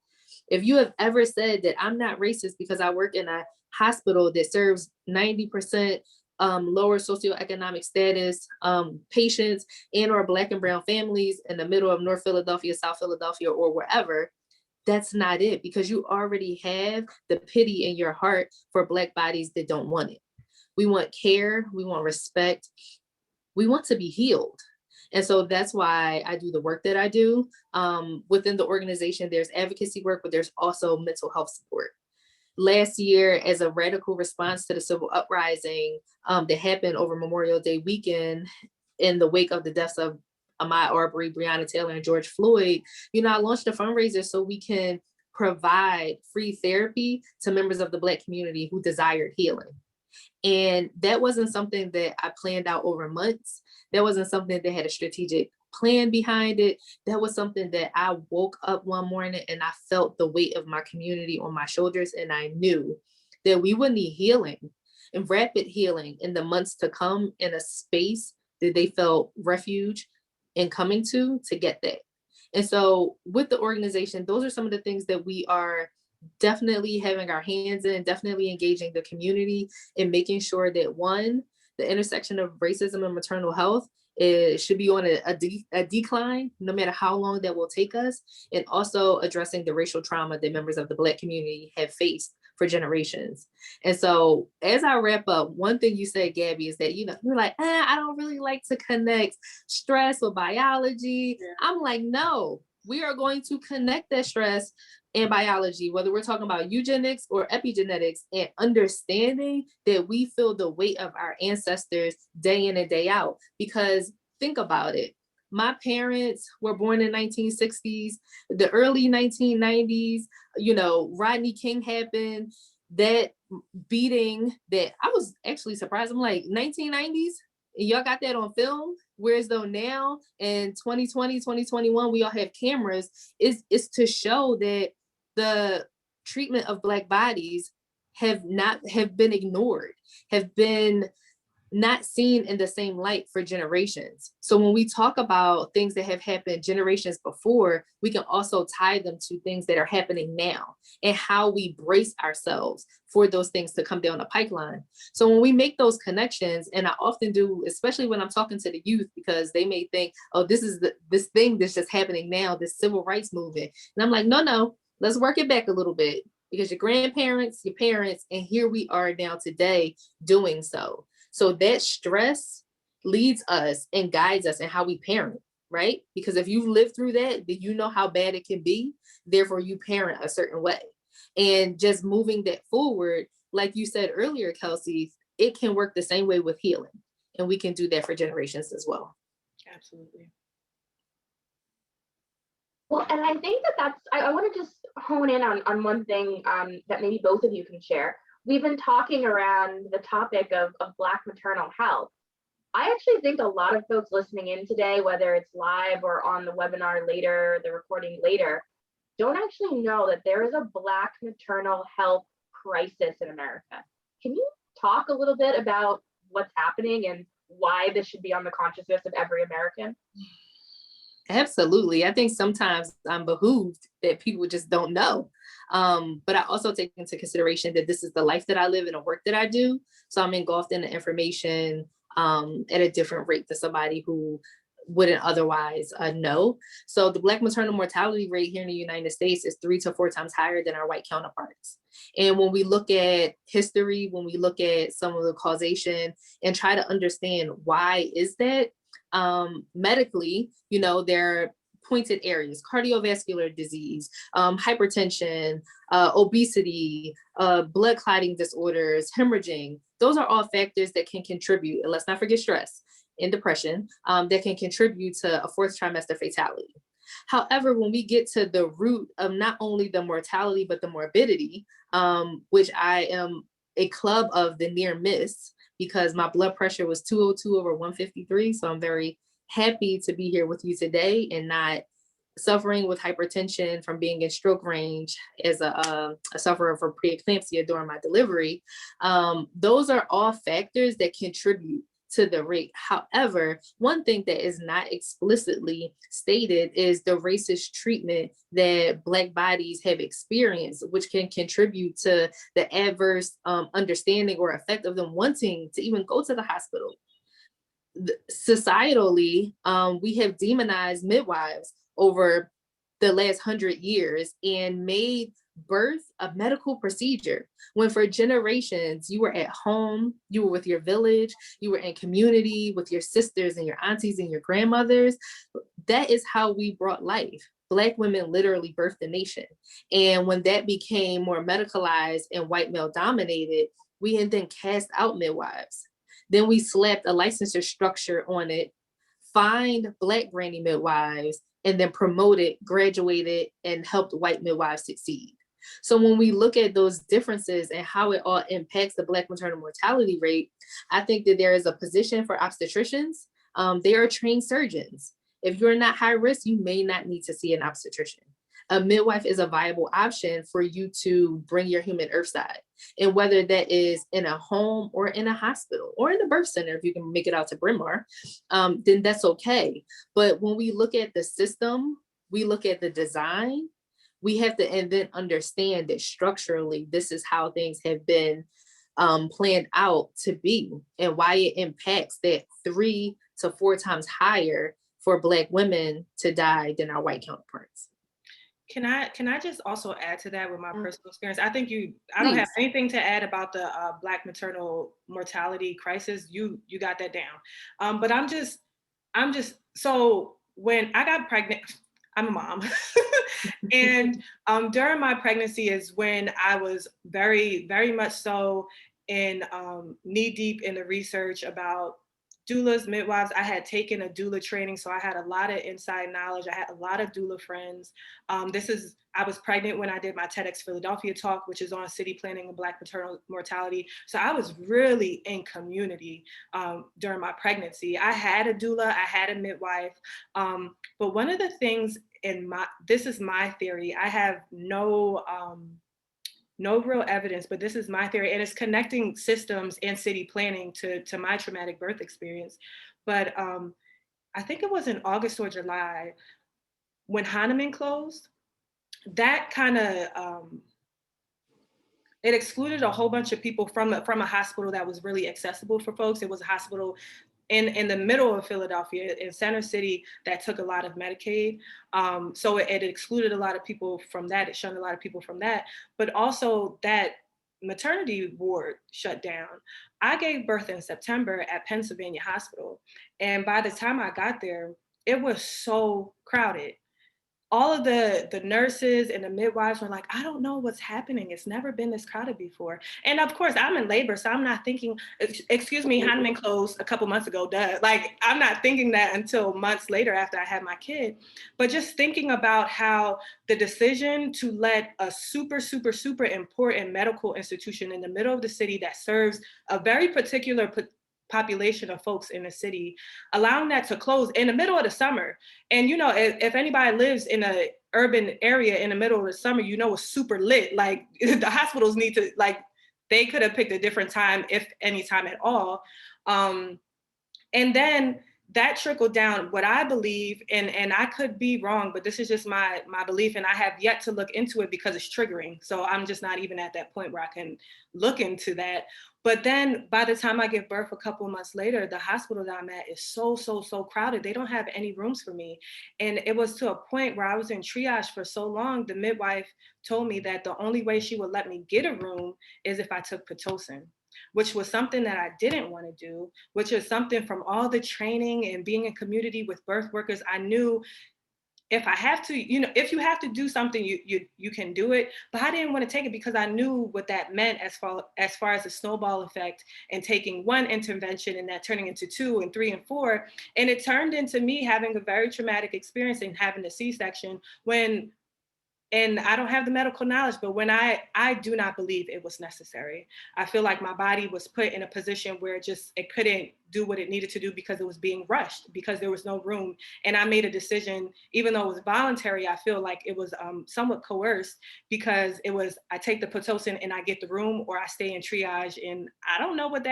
if you have ever said that I'm not racist because I work in a hospital that serves 90% lower socioeconomic status patients and or Black and brown families in the middle of North Philadelphia, South Philadelphia, or wherever, that's not it, because you already have the pity in your heart for Black bodies that don't want it. We want care, we want respect, we want to be healed. And so that's why I do the work that I do. Within the organization, there's advocacy work, but there's also mental health support. Last year, as a radical response to the civil uprising that happened over Memorial Day weekend in the wake of the deaths of Ahmaud Arbery, Breonna Taylor, and George Floyd, I launched a fundraiser so we can provide free therapy to members of the Black community who desired healing. And that wasn't something that I planned out over months. That wasn't something that had a strategic plan behind it. That was something that I woke up one morning and I felt the weight of my community on my shoulders. And I knew that we would need healing and rapid healing in the months to come, in a space that they felt refuge in coming to get that. And so with the organization, those are some of the things that we are definitely having our hands in, definitely engaging the community and making sure that, one, the intersection of racism and maternal health should be on a decline, no matter how long that will take us, and also addressing the racial trauma that members of the Black community have faced for generations. And so as I wrap up, one thing you said, Gabby, is that, you're like, I don't really like to connect stress with biology. Yeah. I'm like, no, we are going to connect that stress and biology, whether we're talking about eugenics or epigenetics, and understanding that we feel the weight of our ancestors day in and day out. Because think about it. My parents were born in 1960s, the early 1990s, Rodney King happened, that beating that I was actually surprised. I'm like, 1990s? Y'all got that on film? Whereas though now in 2020, 2021, we all have cameras, is to show that the treatment of Black bodies have been ignored, have been not seen in the same light for generations. So when we talk about things that have happened generations before, we can also tie them to things that are happening now and how we brace ourselves for those things to come down the pipeline. So when we make those connections, and I often do, especially when I'm talking to the youth, because they may think, oh, this is this thing that's just happening now, this civil rights movement. And I'm like, no, let's work it back a little bit, because your grandparents, your parents, and here we are now today doing so. So that stress leads us and guides us in how we parent, right? Because if you live through that, then you know how bad it can be. Therefore, you parent a certain way. And just moving that forward, like you said earlier, Kelsey, it can work the same way with healing. And we can do that for generations as well. Absolutely. Well, and I think I want to just hone in on one thing that maybe both of you can share. We've been talking around the topic of Black maternal health. I actually think a lot of folks listening in today, whether it's live or on the webinar later, the recording later, don't actually know that there is a Black maternal health crisis in America. Can you talk a little bit about what's happening and why this should be on the consciousness of every American? Absolutely. I think sometimes I'm behooved that people just don't know. But I also take into consideration that this is the life that I live and the work that I do. So I'm engulfed in the information at a different rate than somebody who wouldn't otherwise know. So the Black maternal mortality rate here in the United States is 3 to 4 times higher than our white counterparts. And when we look at history, when we look at some of the causation and try to understand why is that, medically, there are pointed areas: cardiovascular disease, hypertension, obesity, blood clotting disorders, hemorrhaging. Those are all factors that can contribute, and let's not forget stress and depression, that can contribute to a 4th trimester fatality. However, when we get to the root of not only the mortality, but the morbidity, which I am a club of the near miss, because my blood pressure was 202 over 153. So I'm very happy to be here with you today and not suffering with hypertension from being in stroke range as a sufferer from preeclampsia during my delivery. Those are all factors that contribute to the rate. However, one thing that is not explicitly stated is the racist treatment that Black bodies have experienced, which can contribute to the adverse understanding or effect of them wanting to even go to the hospital. Societally, we have demonized midwives over the last 100 years and made birth a medical procedure, when for generations you were at home, you were with your village, you were in community with your sisters and your aunties and your grandmothers. That is how we brought life. Black women literally birthed the nation. And when that became more medicalized and white male dominated, we had then cast out midwives. Then we slapped a licensure structure on it, find Black granny midwives, and then promoted, graduated, and helped white midwives succeed. So when we look at those differences and how it all impacts the Black maternal mortality rate, I think that there is a position for obstetricians. They are trained surgeons. If you're not high risk, you may not need to see an obstetrician. A midwife is a viable option for you to bring your human earthside. And whether that is in a home or in a hospital or in the birth center, if you can make it out to Bryn Mawr, then that's okay. But when we look at the system, we look at the design, we have to and then understand that structurally, this is how things have been planned out to be, and why it impacts that 3 to 4 times higher for Black women to die than our white counterparts. Can I just also add to that with my personal experience? I think I don't have anything to add about the Black maternal mortality crisis. You got that down. But I'm just, so when I got pregnant, I'm a mom. And during my pregnancy is when I was very, very much so in knee deep in the research about doulas, midwives. I had taken a doula training, so I had a lot of inside knowledge. I had a lot of doula friends. I was pregnant when I did my TEDx Philadelphia talk, which is on city planning and Black maternal mortality. So I was really in community during my pregnancy. I had a doula, I had a midwife. But one of the things this is my theory, I have no no real evidence, but this is my theory, and it's connecting systems and city planning to my traumatic birth experience. But I think it was in August or July when Hahnemann closed, that kind of, it excluded a whole bunch of people from a hospital that was really accessible for folks. It was a hospital in the middle of Philadelphia, in Center City, that took a lot of Medicaid. So it excluded a lot of people from that. It shunned a lot of people from that. But also that maternity ward shut down. I gave birth in September at Pennsylvania Hospital. And by the time I got there, it was so crowded. All of the nurses and the midwives were like, I don't know what's happening. It's never been this crowded before. And of course, I'm in labor, so I'm not thinking, excuse me, Hahnemann closed a couple months ago, duh. Like, I'm not thinking that until months later after I had my kid. But just thinking about how the decision to let a super, super, super important medical institution in the middle of the city that serves a very particular population of folks in the city, allowing that to close in the middle of the summer. And you know, if anybody lives in an urban area in the middle of the summer, you know, it's super lit. Like, the hospitals need to, like, they could have picked a different time, if any time at all. And then that trickled down. What I believe, and I could be wrong, but this is just my belief, and I have yet to look into it because it's triggering. So I'm just not even at that point where I can look into that. But then by the time I give birth a couple of months later, the hospital that I'm at is so crowded. They don't have any rooms for me. And it was to a point where I was in triage for so long, the midwife told me that the only way she would let me get a room is if I took Pitocin, which was something that I didn't want to do, which is something from all the training and being in community with birth workers. I knew if I have to, you know, if you have to do something, you can do it. But I didn't want to take it because I knew what that meant as far as the snowball effect, and taking one intervention and that turning into 2 and 3 and 4. And it turned into me having a very traumatic experience and having a C-section and I don't have the medical knowledge, but when I do not believe it was necessary. I feel like my body was put in a position where it couldn't do what it needed to do because it was being rushed, because there was no room. And I made a decision, even though it was voluntary, I feel like it was somewhat coerced, because it was, I take the Pitocin and I get the room, or I stay in triage. And I don't know what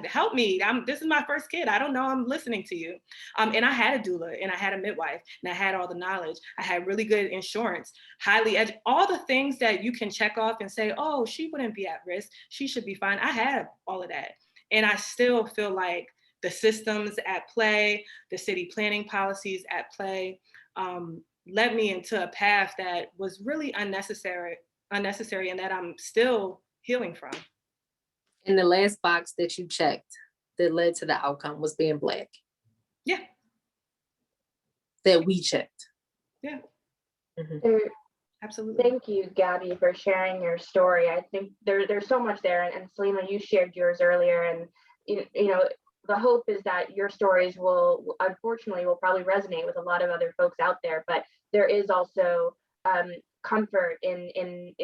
help me. This is my first kid. I don't know, I'm listening to you. And I had a doula and I had a midwife and I had all the knowledge. I had really good insurance, all the things that you can check off and say, oh, she wouldn't be at risk, she should be fine. I had all of that. And I still feel like the systems at play, the city planning policies at play, led me into a path that was really unnecessary, and that I'm still healing from. And the last box that you checked that led to the outcome was being Black. Yeah. That we checked. Yeah. Mm-hmm. Absolutely. Thank you, Gabby, for sharing your story. I think there's so much there, and Saleemah, you shared yours earlier, and you know, the hope is that your stories will probably resonate with a lot of other folks out there. But there is also comfort in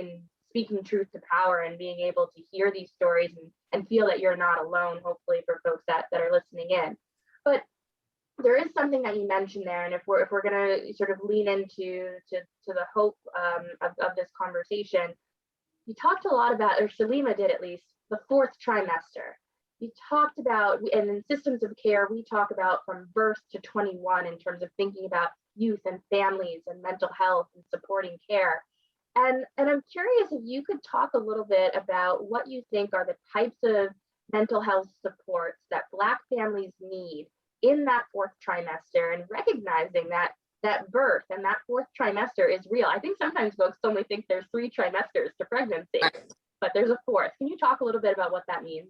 speaking truth to power and being able to hear these stories and feel that you're not alone. Hopefully, for folks that are listening in, but there is something that you mentioned there, and if we're going to sort of lean into the hope of this conversation, you talked a lot about, or Saleemah did at least, the 4th trimester. You talked about, and in systems of care, we talk about from birth to 21 in terms of thinking about youth and families and mental health and supporting care. And I'm curious if you could talk a little bit about what you think are the types of mental health supports that Black families need in that 4th trimester, and recognizing that birth and that 4th trimester is real. I think sometimes folks only think there's 3 trimesters to pregnancy, but there's a 4th. Can you talk a little bit about what that means?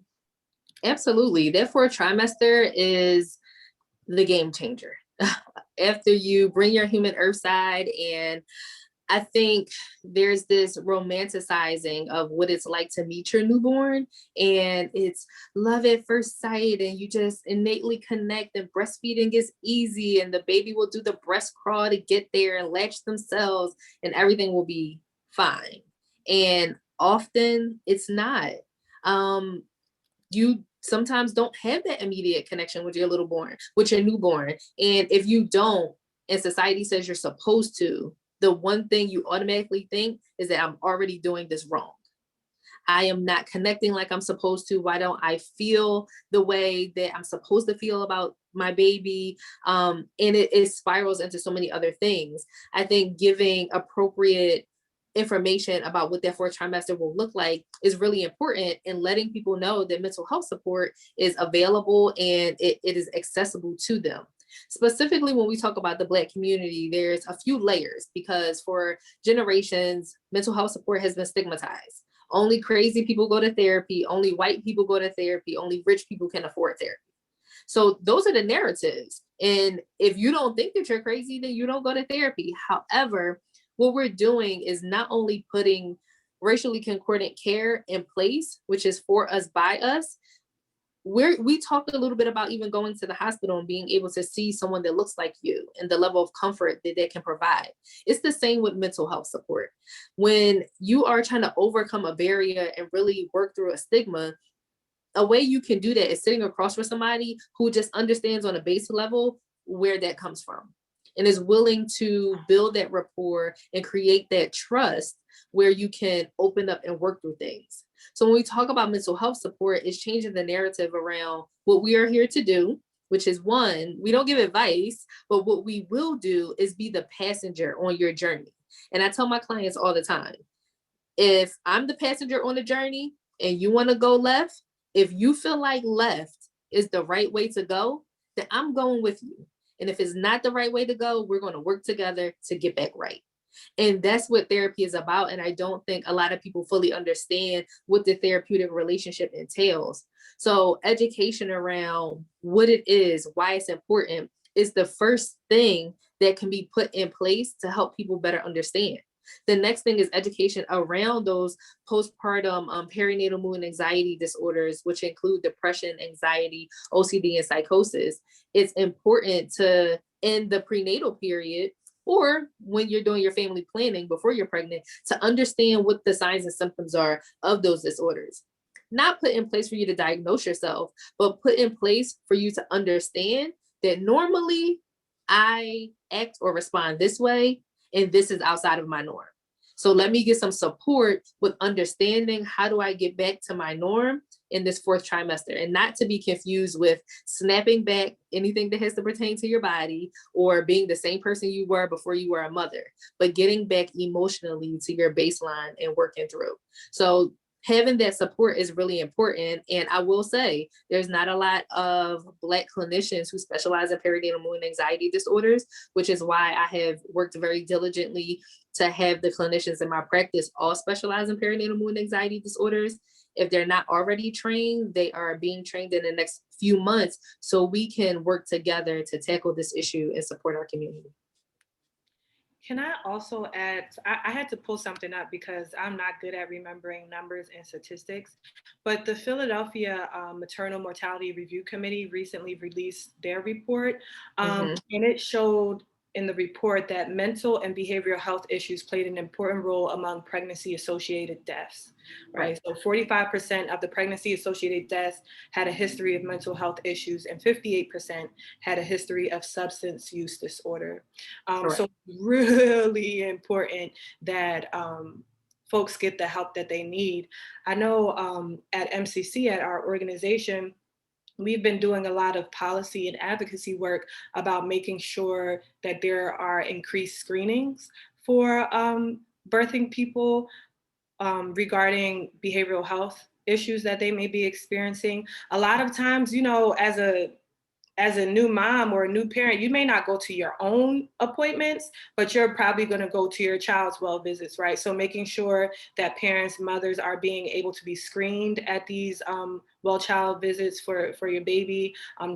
Absolutely. That 4th trimester is the game changer. After you bring your human earth side, and I think there's this romanticizing of what it's like to meet your newborn, and it's love at first sight, and you just innately connect, and breastfeeding is easy, and the baby will do the breast crawl to get there and latch themselves, and everything will be fine. And often it's not. You sometimes don't have that immediate connection with your newborn. And if you don't, and society says you're supposed to, the one thing you automatically think is that I'm already doing this wrong. I am not connecting like I'm supposed to. Why don't I feel the way that I'm supposed to feel about my baby? And it spirals into so many other things. I think giving appropriate information about what that fourth trimester will look like is really important, and letting people know that mental health support is available and it is accessible to them. Specifically, when we talk about the Black community, there's a few layers, because for generations, mental health support has been stigmatized. Only crazy people go to therapy, only white people go to therapy, only rich people can afford therapy. So those are the narratives. And if you don't think that you're crazy, then you don't go to therapy. However, what we're doing is not only putting racially concordant care in place, which is for us by us. We talked a little bit about even going to the hospital and being able to see someone that looks like you and the level of comfort that they can provide. It's the same with mental health support. When you are trying to overcome a barrier and really work through a stigma, a way you can do that is sitting across from somebody who just understands on a base level where that comes from and is willing to build that rapport and create that trust where you can open up and work through things. So when we talk about mental health support, it's changing the narrative around what we are here to do, which is, one, we don't give advice, but what we will do is be the passenger on your journey. And I tell my clients all the time, if I'm the passenger on the journey and you want to go left, if you feel like left is the right way to go, then I'm going with you. And if it's not the right way to go, we're going to work together to get back right. And that's what therapy is about. And I don't think a lot of people fully understand what the therapeutic relationship entails. So education around what it is, why it's important, is the first thing that can be put in place to help people better understand. The next thing is education around those postpartum perinatal mood and anxiety disorders, which include depression, anxiety, OCD, and psychosis. It's important to, in the prenatal period, or when you're doing your family planning before you're pregnant, to understand what the signs and symptoms are of those disorders. Not put in place for you to diagnose yourself, but put in place for you to understand that normally I act or respond this way, and this is outside of my norm. So let me get some support with understanding how do I get back to my norm in this fourth trimester, and not to be confused with snapping back anything that has to pertain to your body or being the same person you were before you were a mother, but getting back emotionally to your baseline and working through. So having that support is really important. And I will say there's not a lot of Black clinicians who specialize in perinatal mood and anxiety disorders, which is why I have worked very diligently to have the clinicians in my practice all specialize in perinatal mood and anxiety disorders. If they're not already trained, they are being trained in the next few months so we can work together to tackle this issue and support our community. Can I also add, I had to pull something up because I'm not good at remembering numbers and statistics, but the Philadelphia Maternal Mortality Review Committee recently released their report, and it showed in the report that mental and behavioral health issues played an important role among pregnancy-associated deaths, right? So 45% of the pregnancy-associated deaths had a history of mental health issues, and 58% had a history of substance use disorder. So really important that folks get the help that they need. I know at MCC, at our organization, we've been doing a lot of policy and advocacy work about making sure that there are increased screenings for birthing people regarding behavioral health issues that they may be experiencing. A lot of times, you know, as a new mom or a new parent, you may not go to your own appointments, but you're probably going to go to your child's well visits, right? So making sure that parents, mothers are being able to be screened at these well child visits for your baby. I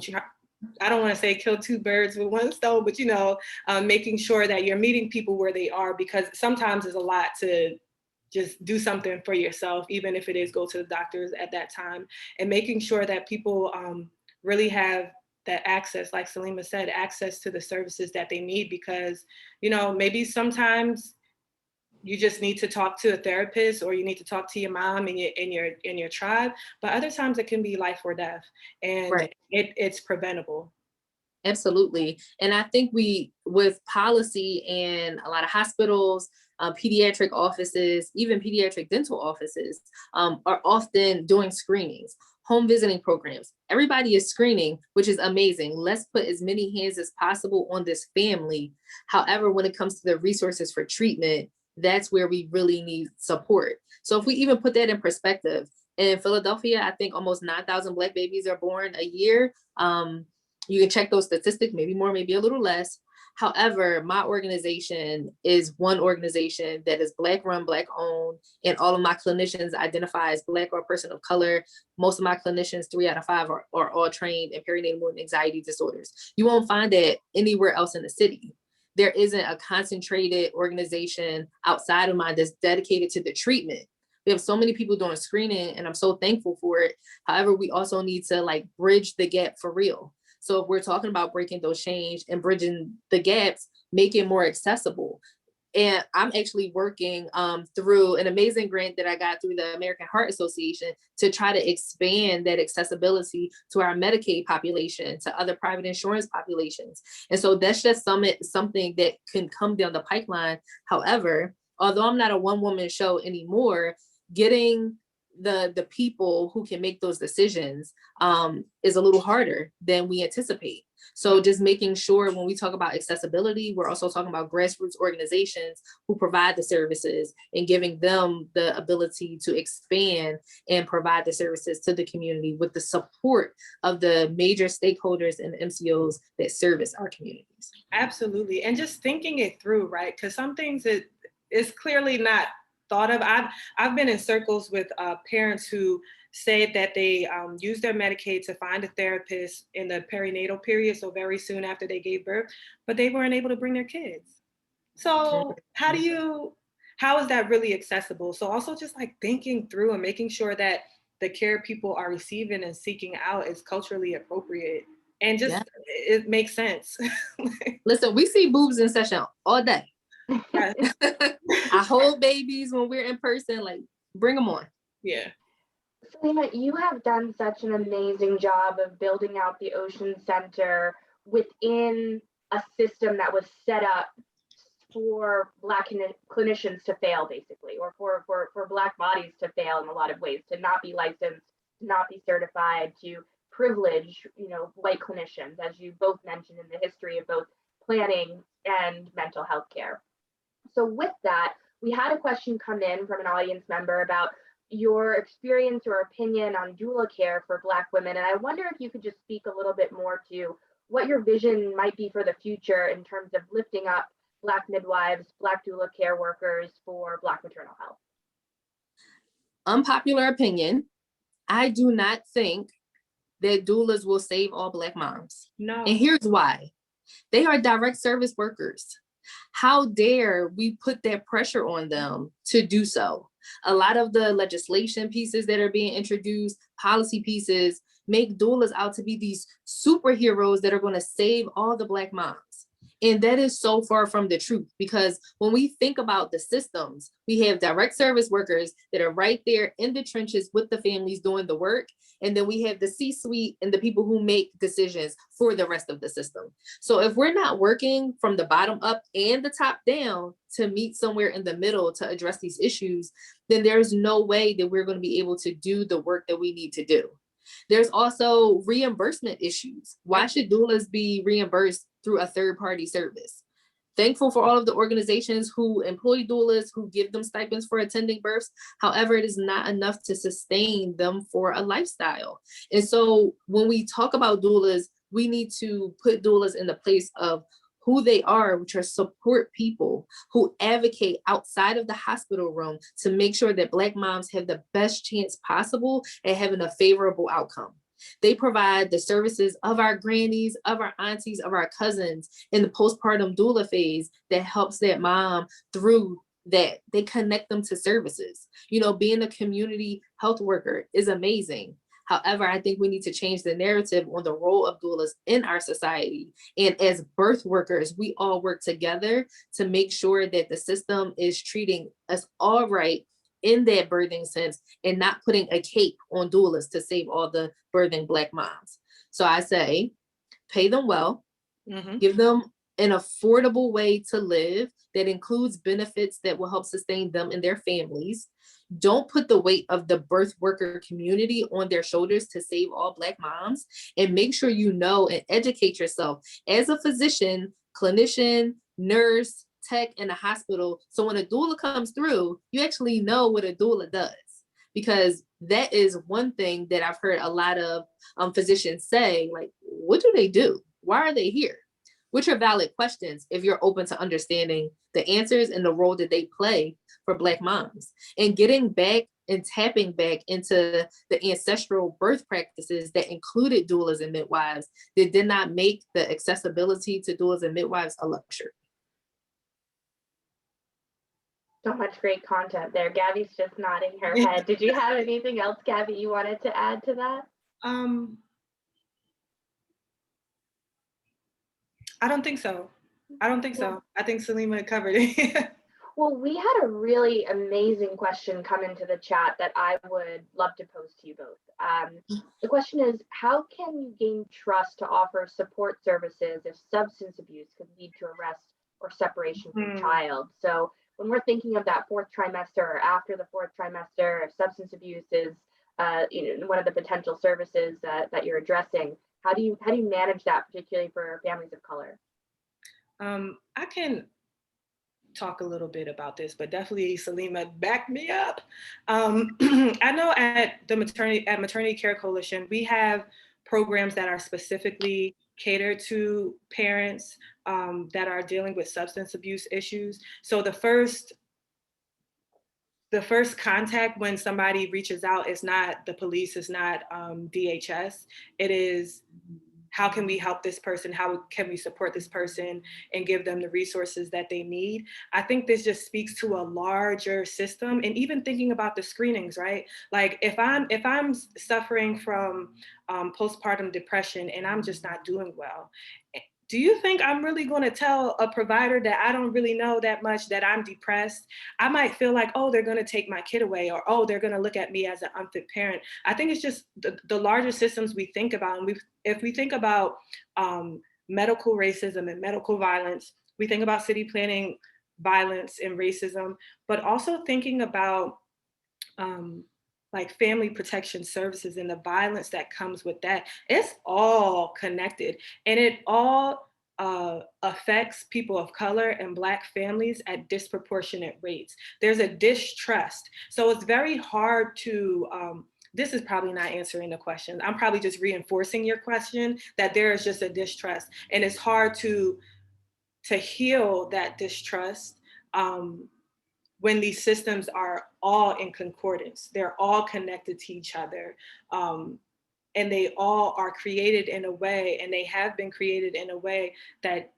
don't want to say kill two birds with one stone, but, you know, making sure that you're meeting people where they are, because sometimes it's a lot to just do something for yourself, even if it is go to the doctors at that time, and making sure that people really have that access, like Saleemah said, access to the services that they need, because, you know, maybe sometimes you just need to talk to a therapist, or you need to talk to your mom and your tribe, but other times it can be life or death, and it's preventable. Absolutely. And I think with policy and a lot of hospitals, pediatric offices, even pediatric dental offices, are often doing screenings, home visiting programs. Everybody is screening, which is amazing. Let's put as many hands as possible on this family. However, when it comes to the resources for treatment, that's where we really need support. So if we even put that in perspective, in Philadelphia, I think almost 9,000 Black babies are born a year. You can check those statistics, maybe more, maybe a little less. However, my organization is one organization that is Black run, Black owned, and all of my clinicians identify as Black or person of color. Most of my clinicians, 3 out of 5, are all trained in perinatal and anxiety disorders. You won't find that anywhere else in the city. There isn't a concentrated organization outside of mine that's dedicated to the treatment. We have so many people doing screening, and I'm so thankful for it. However, we also need to like bridge the gap for real. So if we're talking about breaking those chains and bridging the gaps, make it more accessible. And I'm actually working through an amazing grant that I got through the American Heart Association to try to expand that accessibility to our Medicaid population, to other private insurance populations. And so that's just something that can come down the pipeline. However, although I'm not a one-woman show anymore, getting the people who can make those decisions is a little harder than we anticipate. So just making sure when we talk about accessibility, we're also talking about grassroots organizations who provide the services and giving them the ability to expand and provide the services to the community with the support of the major stakeholders and MCOs that service our communities. Absolutely. And just thinking it through, right? Because some things it is clearly not thought of. I've been in circles with parents who say that they use their Medicaid to find a therapist in the perinatal period, so very soon after they gave birth, but they weren't able to bring their kids. So how is that really accessible? So also just like thinking through and making sure that the care people are receiving and seeking out is culturally appropriate and just it makes sense. Listen, we see boobs in session all day. Right. I hold babies when we're in person, like bring them on. Yeah. Saleemah, you have done such an amazing job of building out the Ocean Center within a system that was set up for Black clinicians to fail, basically, or for Black bodies to fail in a lot of ways, to not be licensed, to not be certified, to privilege, white clinicians, as you both mentioned in the history of both planning and mental health care. So with that, we had a question come in from an audience member about your experience or opinion on doula care for Black women. And I wonder if you could just speak a little bit more to what your vision might be for the future in terms of lifting up Black midwives, Black doula care workers for Black maternal health. Unpopular opinion, I do not think that doulas will save all Black moms. No. And here's why. They are direct service workers. How dare we put that pressure on them to do so? A lot of the legislation pieces that are being introduced, policy pieces, make doulas out to be these superheroes that are going to save all the Black moms. And that is so far from the truth, because when we think about the systems, we have direct service workers that are right there in the trenches with the families doing the work. And then we have the C-suite and the people who make decisions for the rest of the system. So if we're not working from the bottom up and the top down to meet somewhere in the middle to address these issues, then there's no way that we're going to be able to do the work that we need to do. There's also reimbursement issues. Why should doulas be reimbursed through a third-party service? Thankful for all of the organizations who employ doulas, who give them stipends for attending births. However, it is not enough to sustain them for a lifestyle. And so when we talk about doulas, we need to put doulas in the place of who they are, which are support people who advocate outside of the hospital room to make sure that Black moms have the best chance possible at having a favorable outcome. They provide the services of our grannies, of our aunties, of our cousins in the postpartum doula phase that helps that mom through that. They connect them to services. Being a community health worker is amazing. However, I think we need to change the narrative on the role of doulas in our society. And as birth workers, we all work together to make sure that the system is treating us all right in that birthing sense and not putting a cape on doulas to save all the birthing Black moms. So I say, pay them well, Give them an affordable way to live that includes benefits that will help sustain them and their families. Don't put the weight of the birth worker community on their shoulders to save all Black moms, and make sure you know and educate yourself as a physician, clinician, nurse, tech in a hospital. So when a doula comes through, you actually know what a doula does, because that is one thing that I've heard a lot of physicians say, like, what do they do? Why are they here? Which are valid questions if you're open to understanding the answers and the role that they play for Black moms. And getting back and tapping back into the ancestral birth practices that included doulas and midwives, that did not make the accessibility to doulas and midwives a luxury. So much great content there. Gabby's just nodding her head. Did you have anything else, Gabby, you wanted to add to that? I don't think so. I think Saleemah covered it. Well, we had a really amazing question come into the chat that I would love to pose to you both. The question is, how can you gain trust to offer support services if substance abuse could lead to arrest or separation from child? So when we're thinking of that 4th trimester or after the 4th trimester, if substance abuse is one of the potential services that you're addressing, how do you manage that, particularly for families of color? I can talk a little bit about this, but definitely Saleemah, back me up. I know at Maternity Care Coalition, we have programs that are specifically catered to parents that are dealing with substance abuse issues. So the first contact when somebody reaches out is not the police, is not DHS. It is, how can we help this person? How can we support this person and give them the resources that they need? I think this just speaks to a larger system, and even thinking about the screenings, right? Like if I'm suffering from postpartum depression and I'm just not doing well, do you think I'm really going to tell a provider that I don't really know that much that I'm depressed? I might feel like, oh, they're going to take my kid away, or, oh, they're going to look at me as an unfit parent. I think it's just the larger systems we think about. And if we think about medical racism and medical violence, we think about city planning violence and racism, but also thinking about like family protection services and the violence that comes with that. It's all connected, and it all affects people of color and Black families at disproportionate rates. There's a distrust. So it's very hard to, this is probably not answering the question. I'm probably just reinforcing your question, that there is just a distrust, and it's hard to heal that distrust when these systems are all in concordance. They're all connected to each other. And they all are created in a way, and they have been created in a way that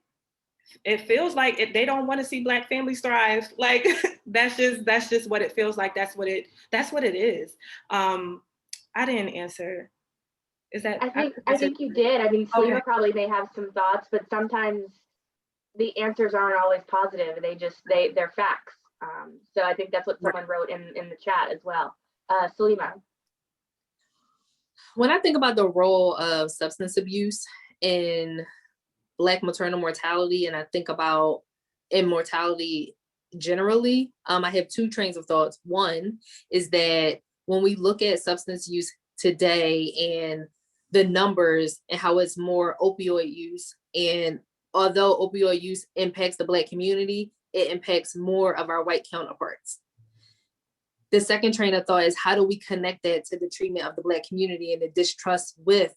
it feels like they don't want to see Black families thrive. Like that's just what it feels like. That's what it is. I didn't answer. Is that? I think you did. I mean, Saleemah probably may have some thoughts, but sometimes the answers aren't always positive. They're facts. So I think that's what someone wrote in the chat as well. Saleemah. When I think about the role of substance abuse in Black maternal mortality, and I think about immortality generally, I have 2 trains of thoughts. One is that when we look at substance use today and the numbers and how it's more opioid use, and although opioid use impacts the Black community, it impacts more of our white counterparts. The second train of thought is, how do we connect that to the treatment of the Black community and the distrust with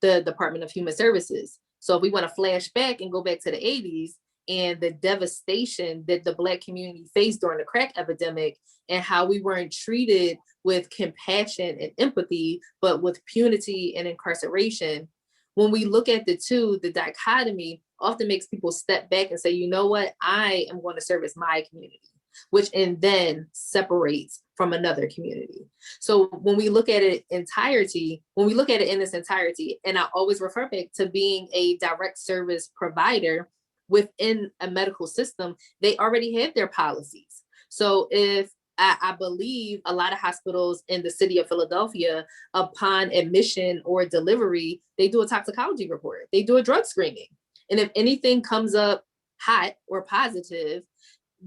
the Department of Human Services? So if we want to flash back and go back to the 80s and the devastation that the Black community faced during the crack epidemic, and how we weren't treated with compassion and empathy, but with punity and incarceration. When we look at the two, the dichotomy often makes people step back and say, you know what, I am going to service my community, which and then separates from another community. So when we look at it in its entirety, and I always refer back to being a direct service provider within a medical system, they already have their policies. So if I believe a lot of hospitals in the city of Philadelphia, upon admission or delivery, they do a toxicology report, they do a drug screening. And if anything comes up hot or positive,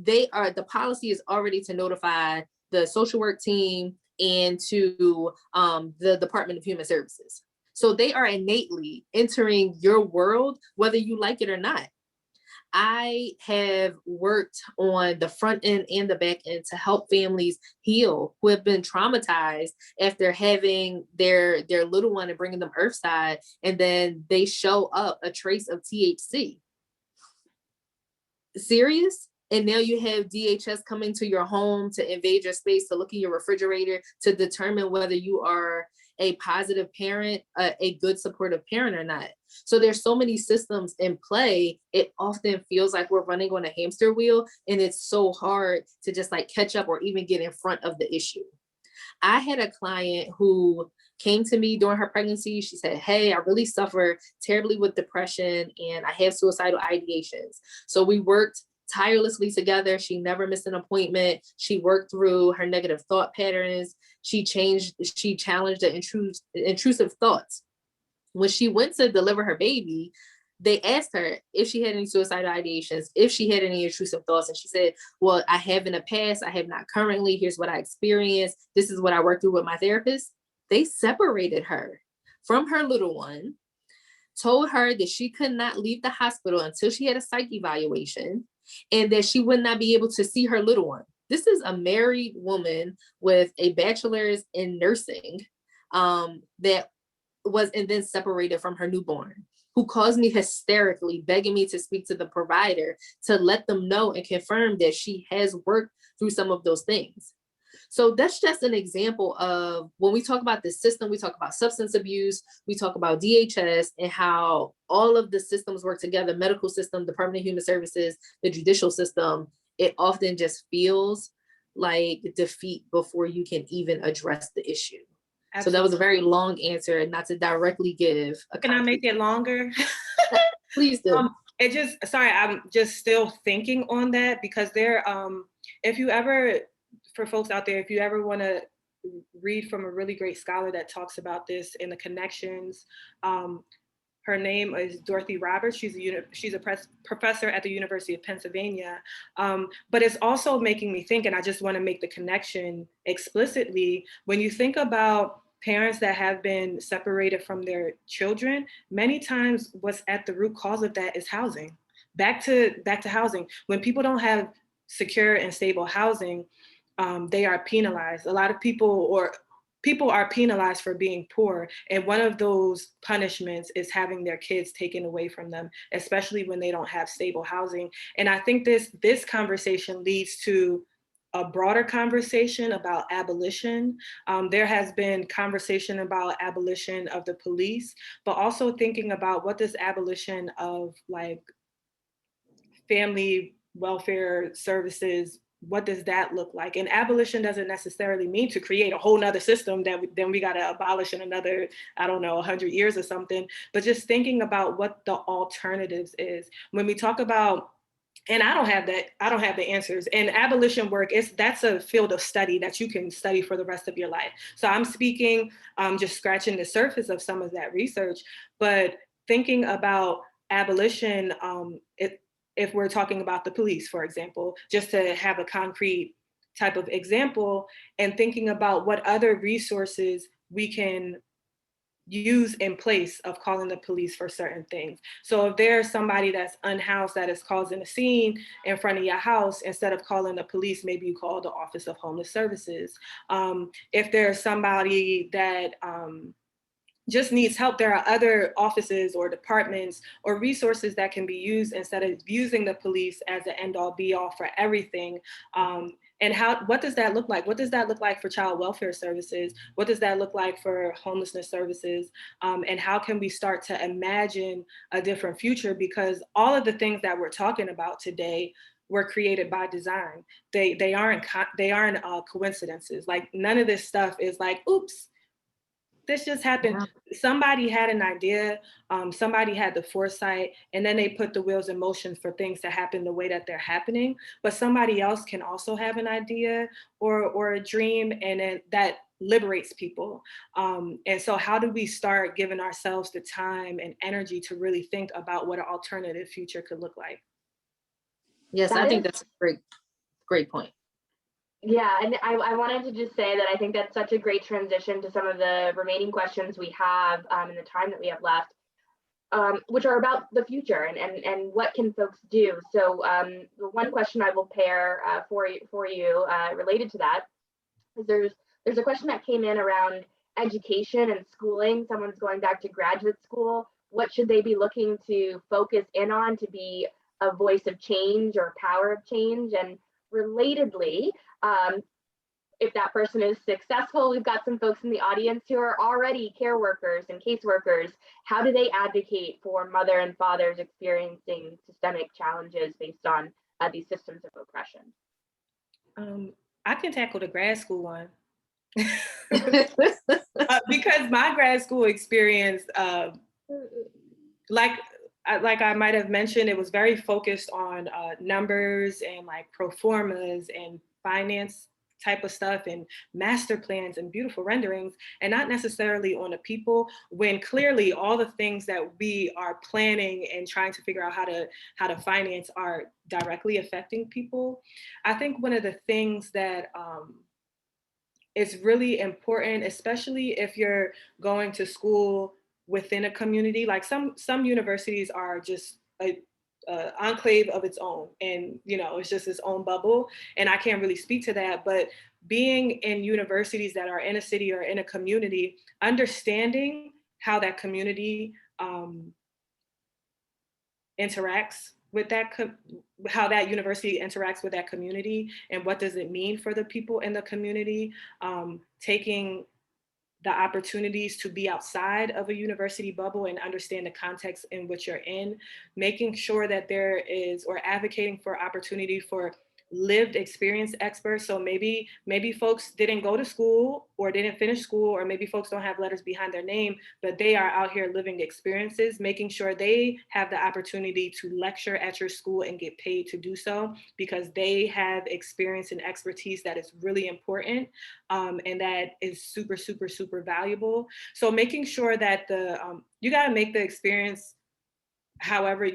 the policy is already to notify the social work team and to the Department of Human Services. So they are innately entering your world, whether you like it or not. I have worked on the front end and the back end to help families heal who have been traumatized after having their little one and bringing them earthside, and then they show up a trace of THC. Serious? And now you have DHS coming to your home to invade your space, to look in your refrigerator, to determine whether you are a positive parent, a good supportive parent or not. So there's so many systems in play. It often feels like we're running on a hamster wheel, and it's so hard to just like catch up or even get in front of the issue. I had a client who came to me during her pregnancy. She said, hey, I really suffer terribly with depression and I have suicidal ideations. So we worked tirelessly together. She never missed an appointment. She worked through her negative thought patterns. She challenged the intrusive thoughts. When she went to deliver her baby, they asked her if she had any suicidal ideations, if she had any intrusive thoughts. And she said, well, I have in the past, I have not currently. Here's what I experienced. This is what I worked through with my therapist. They separated her from her little one, told her that she could not leave the hospital until she had a psych evaluation, and that she would not be able to see her little one. This is a married woman with a bachelor's in nursing that was and then separated from her newborn, who calls me hysterically, begging me to speak to the provider to let them know and confirm that she has worked through some of those things. So that's just an example of when we talk about the system, we talk about substance abuse, we talk about DHS and how all of the systems work together, medical system, Department of Human Services, the judicial system. It often just feels like defeat before you can even address the issue. Absolutely. So that was a very long answer, not to directly give a Can I make it longer? Please do. I'm just still thinking on that, because if you ever, for folks out there, if you ever want to read from a really great scholar that talks about this and the connections, her name is Dorothy Roberts. She's a professor at the University of Pennsylvania. But it's also making me think, and I just want to make the connection explicitly, when you think about parents that have been separated from their children, many times what's at the root cause of that is housing. Back to housing. When people don't have secure and stable housing, they are penalized. A lot of people are penalized for being poor. And one of those punishments is having their kids taken away from them, especially when they don't have stable housing. And I think this conversation leads to a broader conversation about abolition. There has been conversation about abolition of the police, but also thinking about what does abolition of like family welfare services, what does that look like? And abolition doesn't necessarily mean to create a whole nother system that then we got to abolish in another, 100 years or something, but just thinking about what the alternatives is. When we talk about, and I don't have the answers. And abolition work, that's a field of study that you can study for the rest of your life. So I'm speaking, just scratching the surface of some of that research, but thinking about abolition, if we're talking about the police, for example, just to have a concrete type of example, and thinking about what other resources we can use in place of calling the police for certain things. So if there's somebody that's unhoused that is causing a scene in front of your house, instead of calling the police, maybe you call the Office of Homeless Services. If there's somebody that just needs help, there are other offices or departments or resources that can be used instead of using the police as the end all be all for everything. And what does that look like? What does that look like for child welfare services? What does that look like for homelessness services? And how can we start to imagine a different future? Because all of the things that we're talking about today were created by design. They aren't coincidences. Like none of this stuff is like, oops, This just happened. Yeah. Somebody had an idea, somebody had the foresight, and then they put the wheels in motion for things to happen the way that they're happening. But somebody else can also have an idea or a dream, and then that liberates people. And so how do we start giving ourselves the time and energy to really think about what an alternative future could look like? Yes, I think that's a great point. Yeah, and I wanted to just say that I think that's such a great transition to some of the remaining questions we have in the time that we have left, which are about the future and what can folks do. So the one question I will pair for you related to that is there's a question that came in around education and schooling. Someone's going back to graduate school. What should they be looking to focus in on to be a voice of change or power of change? And relatedly, if that person is successful, we've got some folks in the audience who are already care workers and caseworkers. How do they advocate for mother and fathers experiencing systemic challenges based on these systems of oppression? I can tackle the grad school one. Because my grad school experience, like I might have mentioned, it was very focused on numbers and like pro formas and finance type of stuff and master plans and beautiful renderings, and not necessarily on the people, when clearly all the things that we are planning and trying to figure out how to finance are directly affecting people. I think one of the things that is really important, especially if you're going to school within a community, like some universities are just a enclave of its own, and it's just its own bubble, and I can't really speak to that. But being in universities that are in a city or in a community, understanding how that community interacts with that, how that university interacts with that community, and what does it mean for the people in the community, taking the opportunities to be outside of a university bubble and understand the context in which you're in, making sure that there is, or advocating for opportunity for lived experience experts. So maybe folks didn't go to school or didn't finish school, or maybe folks don't have letters behind their name, but they are out here living experiences, making sure they have the opportunity to lecture at your school and get paid to do so, because they have experience and expertise that is really important, and that is super, super, super valuable. So making sure that you got to make the experience however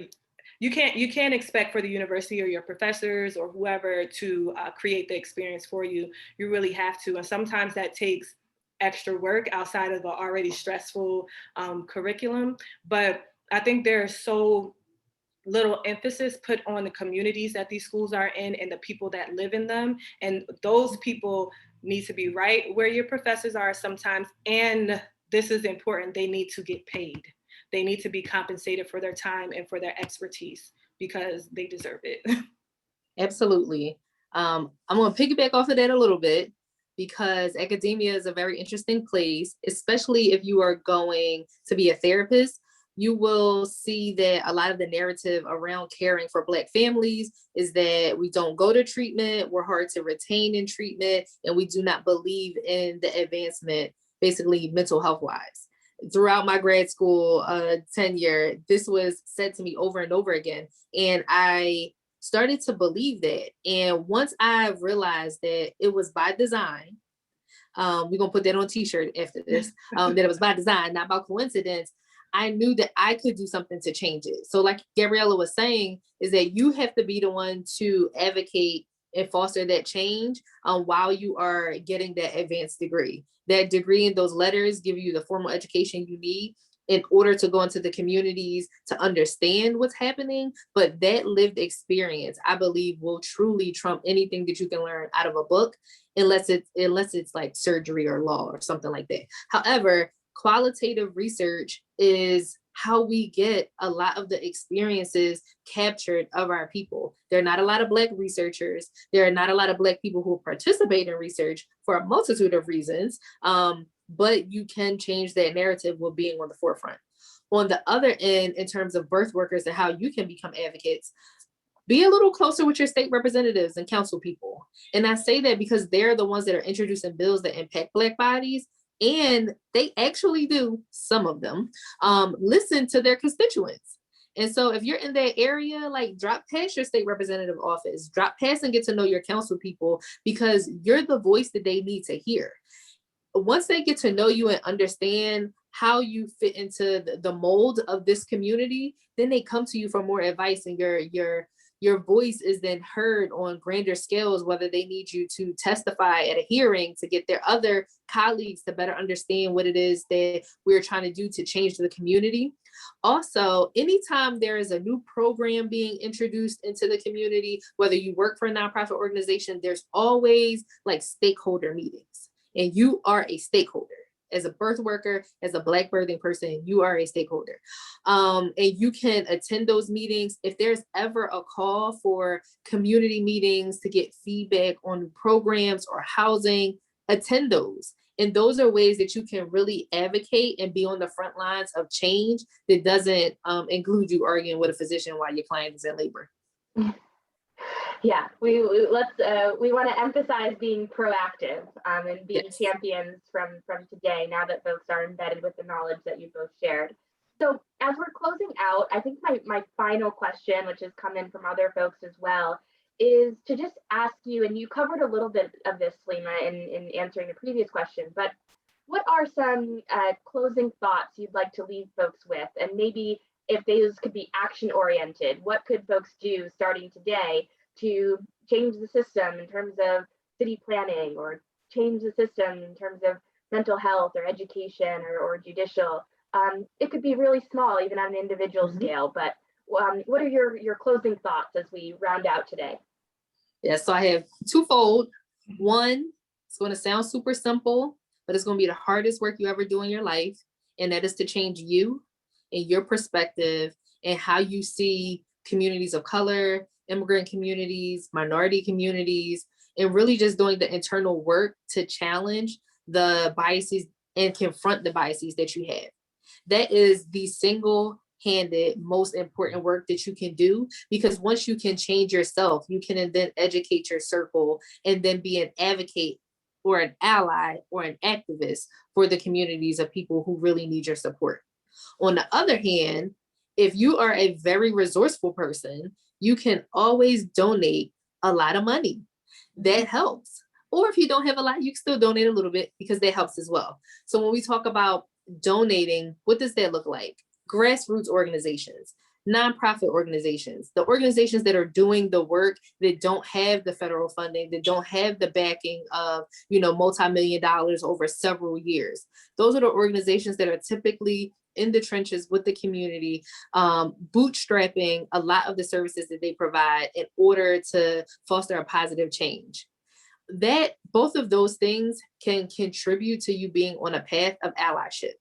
you can't expect for the university or your professors or whoever to create the experience for you. You really have to. And sometimes that takes extra work outside of the already stressful curriculum. But I think there's so little emphasis put on the communities that these schools are in and the people that live in them. And those people need to be right where your professors are sometimes. And this is important, they need to get paid. They need to be compensated for their time and for their expertise, because they deserve it. Absolutely. I'm going to piggyback off of that a little bit, because academia is a very interesting place, especially if you are going to be a therapist. You will see that a lot of the narrative around caring for Black families is that we don't go to treatment, we're hard to retain in treatment, and we do not believe in the advancement, basically mental health wise. Throughout my grad school tenure, this was said to me over and over again. And I started to believe that. And once I realized that it was by design, we're going to put that on a t-shirt after this, that it was by design, not by coincidence, I knew that I could do something to change it. So like Gabriella was saying, is that you have to be the one to advocate and foster that change while you are getting that advanced degree. That degree and those letters give you the formal education you need in order to go into the communities to understand what's happening. But that lived experience, I believe, will truly trump anything that you can learn out of a book, unless it's like surgery or law or something like that. However, qualitative research is how we get a lot of the experiences captured of our people. There are not a lot of Black researchers. There are not a lot of Black people who participate in research for a multitude of reasons, but you can change that narrative with being on the forefront. On the other end, in terms of birth workers and how you can become advocates, be a little closer with your state representatives and council people. And I say that because they're the ones that are introducing bills that impact Black bodies. And they actually do, some of them, listen to their constituents. And so if you're in that area, like drop past your state representative office, drop past and get to know your council people, because you're the voice that they need to hear. Once they get to know you and understand how you fit into the mold of this community, then they come to you for more advice, and your voice is then heard on grander scales, whether they need you to testify at a hearing to get their other colleagues to better understand what it is that we're trying to do to change the community. Also, anytime there is a new program being introduced into the community, whether you work for a nonprofit organization, there's always like stakeholder meetings, and you are a stakeholder. As a birth worker, as a Black birthing person, you are a stakeholder. And you can attend those meetings. If there's ever a call for community meetings to get feedback on programs or housing, attend those. And those are ways that you can really advocate and be on the front lines of change that doesn't include you arguing with a physician while your client is in labor. Yeah, we want to emphasize being proactive and being Yes. champions from today, now that folks are embedded with the knowledge that you both shared. So as we're closing out, I think my final question, which has come in from other folks as well, is to just ask you, and you covered a little bit of this, Saleemah, in answering the previous question, but what are some closing thoughts you'd like to leave folks with? And maybe if those could be action oriented, what could folks do starting today to change the system in terms of city planning, or change the system in terms of mental health or education or judicial? It could be really small, even on an individual scale, but what are your closing thoughts as we round out today? Yeah, so I have twofold. One, it's going to sound super simple, but it's going to be the hardest work you ever do in your life. And that is to change you and your perspective and how you see communities of color, immigrant communities, minority communities, and really just doing the internal work to challenge the biases and confront the biases that you have. That is the single-handed most important work that you can do, because once you can change yourself, you can then educate your circle and then be an advocate or an ally or an activist for the communities of people who really need your support. On the other hand, if you are a very resourceful person, you can always donate a lot of money. That helps. Or if you don't have a lot, you can still donate a little bit, because that helps as well. So when we talk about donating, what does that look like? Grassroots organizations, nonprofit organizations, the organizations that are doing the work that don't have the federal funding, that don't have the backing of, multi-million dollars over several years. Those are the organizations that are typically in the trenches with the community, bootstrapping a lot of the services that they provide in order to foster a positive change. That both of those things can contribute to you being on a path of allyship,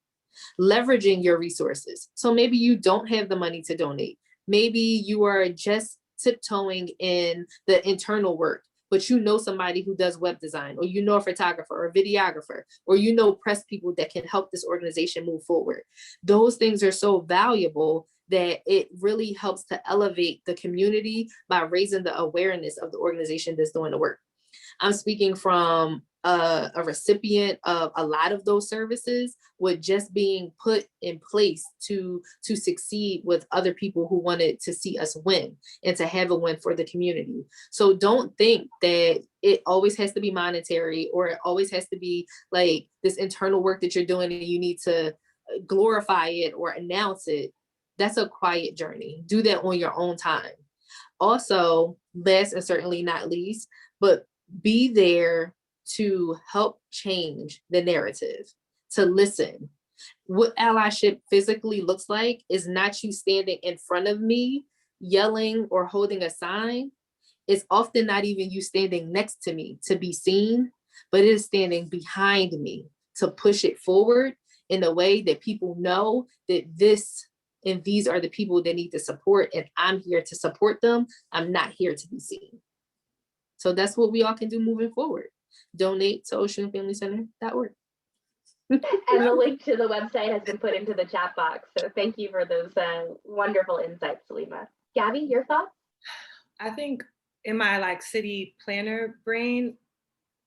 leveraging your resources. So maybe you don't have the money to donate. Maybe you are just tiptoeing in the internal work, but you know somebody who does web design, or a photographer or a videographer, or press people that can help this organization move forward. Those things are so valuable that it really helps to elevate the community by raising the awareness of the organization that's doing the work. I'm speaking from a recipient of a lot of those services, with just being put in place to succeed with other people who wanted to see us win and to have a win for the community. So don't think that it always has to be monetary, or it always has to be like this internal work that you're doing and you need to glorify it or announce it. That's a quiet journey. Do that on your own time. Also, last and certainly not least, but be there to help change the narrative, to listen. What allyship physically looks like is not you standing in front of me, yelling or holding a sign. It's often not even you standing next to me to be seen, but it is standing behind me to push it forward in a way that people know that these are the people that need the support, and I'm here to support them. I'm not here to be seen. So that's what we all can do moving forward. Donate to oceanfamilycenter.org. And the link to the website has been put into the chat box. So thank you for those wonderful insights, Saleemah. Gabby, your thoughts? I think in my city planner brain,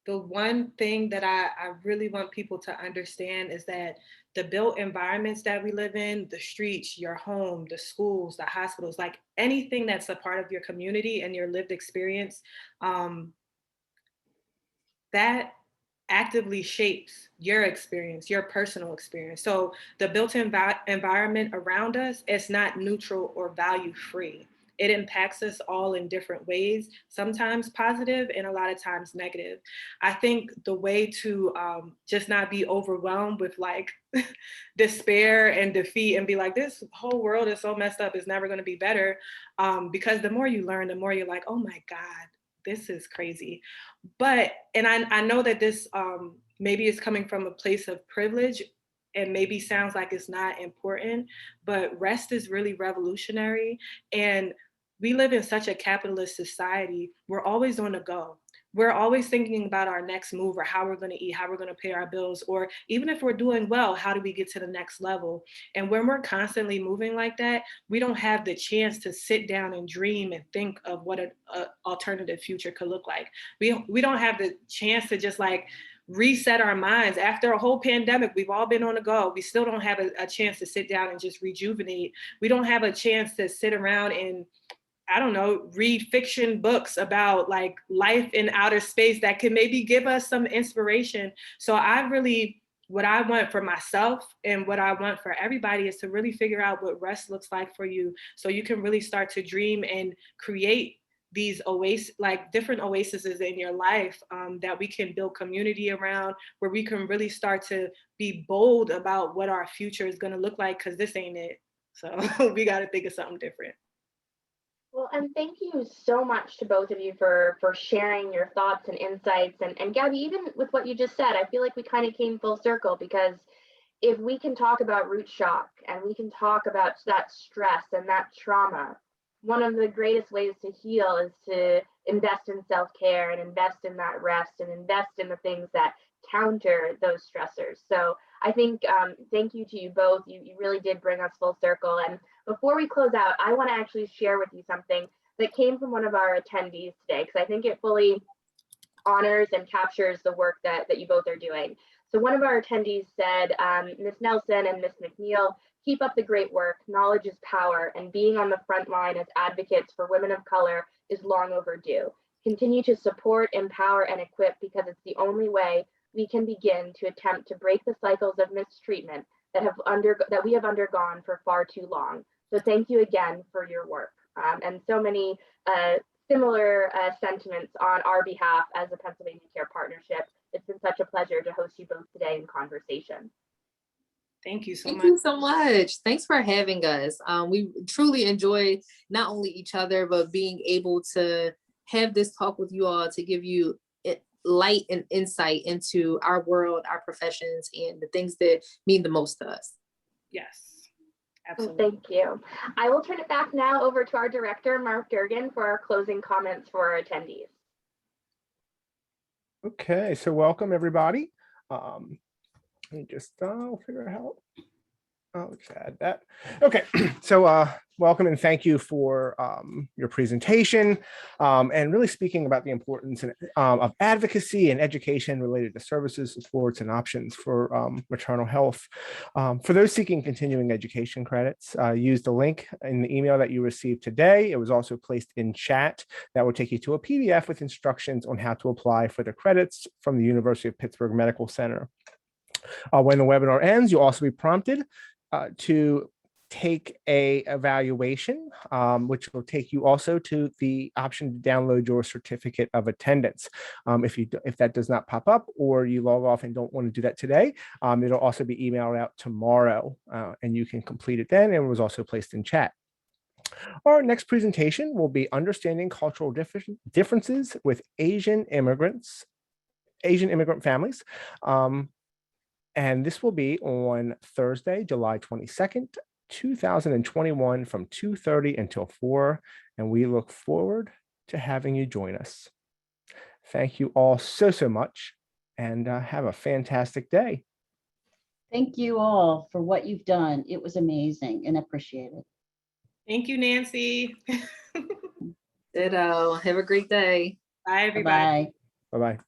The one thing that I really want people to understand is that the built environments that we live in, the streets, your home, the schools, the hospitals, like anything that's a part of your community and your lived experience, that actively shapes your experience, your personal experience. So the built environment around us is not neutral or value free. It impacts us all in different ways, sometimes positive and a lot of times negative. I think the way to just not be overwhelmed with like despair and defeat and be like, this whole world is so messed up, it's never going to be better. Because the more you learn, the more you're like, oh my God, this is crazy. But, and I know that this maybe is coming from a place of privilege and maybe sounds like it's not important, but rest is really revolutionary. And we live in such a capitalist society. We're always on the go. We're always thinking about our next move or how we're going to eat, how we're going to pay our bills, or even if we're doing well, how do we get to the next level? And when we're constantly moving like that, we don't have the chance to sit down and dream and think of what an alternative future could look like. We don't have the chance to just like reset our minds. After a whole pandemic, we've all been on the go. We still don't have a chance to sit down and just rejuvenate. We don't have a chance to sit around and, I don't know, read fiction books about like life in outer space that could maybe give us some inspiration. So what I want for myself and what I want for everybody is to really figure out what rest looks like for you, so you can really start to dream and create these different oases in your life that we can build community around, where we can really start to be bold about what our future is going to look like, because this ain't it. So we got to think of something different. Well, and thank you so much to both of you for sharing your thoughts and insights. And Gabby, even with what you just said, I feel like we kind of came full circle, because if we can talk about root shock and we can talk about that stress and that trauma, one of the greatest ways to heal is to invest in self-care and invest in that rest and invest in the things that counter those stressors. So I think thank you to you both. You really did bring us full circle. And before we close out, I want to actually share with you something that came from one of our attendees today, because I think it fully honors and captures the work that you both are doing. So one of our attendees said, Ms. Nelson and Ms. McNeil, keep up the great work. Knowledge is power, and being on the front line as advocates for women of color is long overdue. Continue to support, empower, and equip, because it's the only way we can begin to attempt to break the cycles of mistreatment that we have undergone for far too long. So thank you again for your work. And so many similar sentiments on our behalf as a Pennsylvania Care Partnership. It's been such a pleasure to host you both today in conversation. Thank you so much. Thank you so much. Thanks for having us. We truly enjoy not only each other, but being able to have this talk with you all to give you light and insight into our world, our professions, and the things that mean the most to us. Yes, absolutely. Thank you. I will turn it back now over to our director, Mark Durgan, for our closing comments for our attendees. Okay, so welcome everybody. Let me just figure out how. Let's add that. Okay, so welcome and thank you for your presentation and really speaking about the importance of advocacy and education related to services, supports, and options for maternal health. For those seeking continuing education credits, use the link in the email that you received today. It was also placed in chat. That will take you to a PDF with instructions on how to apply for the credits from the University of Pittsburgh Medical Center. When the webinar ends, you'll also be prompted to take a evaluation, which will take you also to the option to download your certificate of attendance. If that does not pop up, or you log off and don't want to do that today, it'll also be emailed out tomorrow, and you can complete it then, and it was also placed in chat. Our next presentation will be Understanding Cultural Differences with Asian Immigrant Families. And this will be on Thursday, July 22nd, 2021 from 2:30 until 4. And we look forward to having you join us. Thank you all so much, and have a fantastic day. Thank you all for what you've done. It was amazing and appreciated. Thank you, Nancy. Ditto. Have a great day. Bye, everybody. Bye-bye. Bye-bye.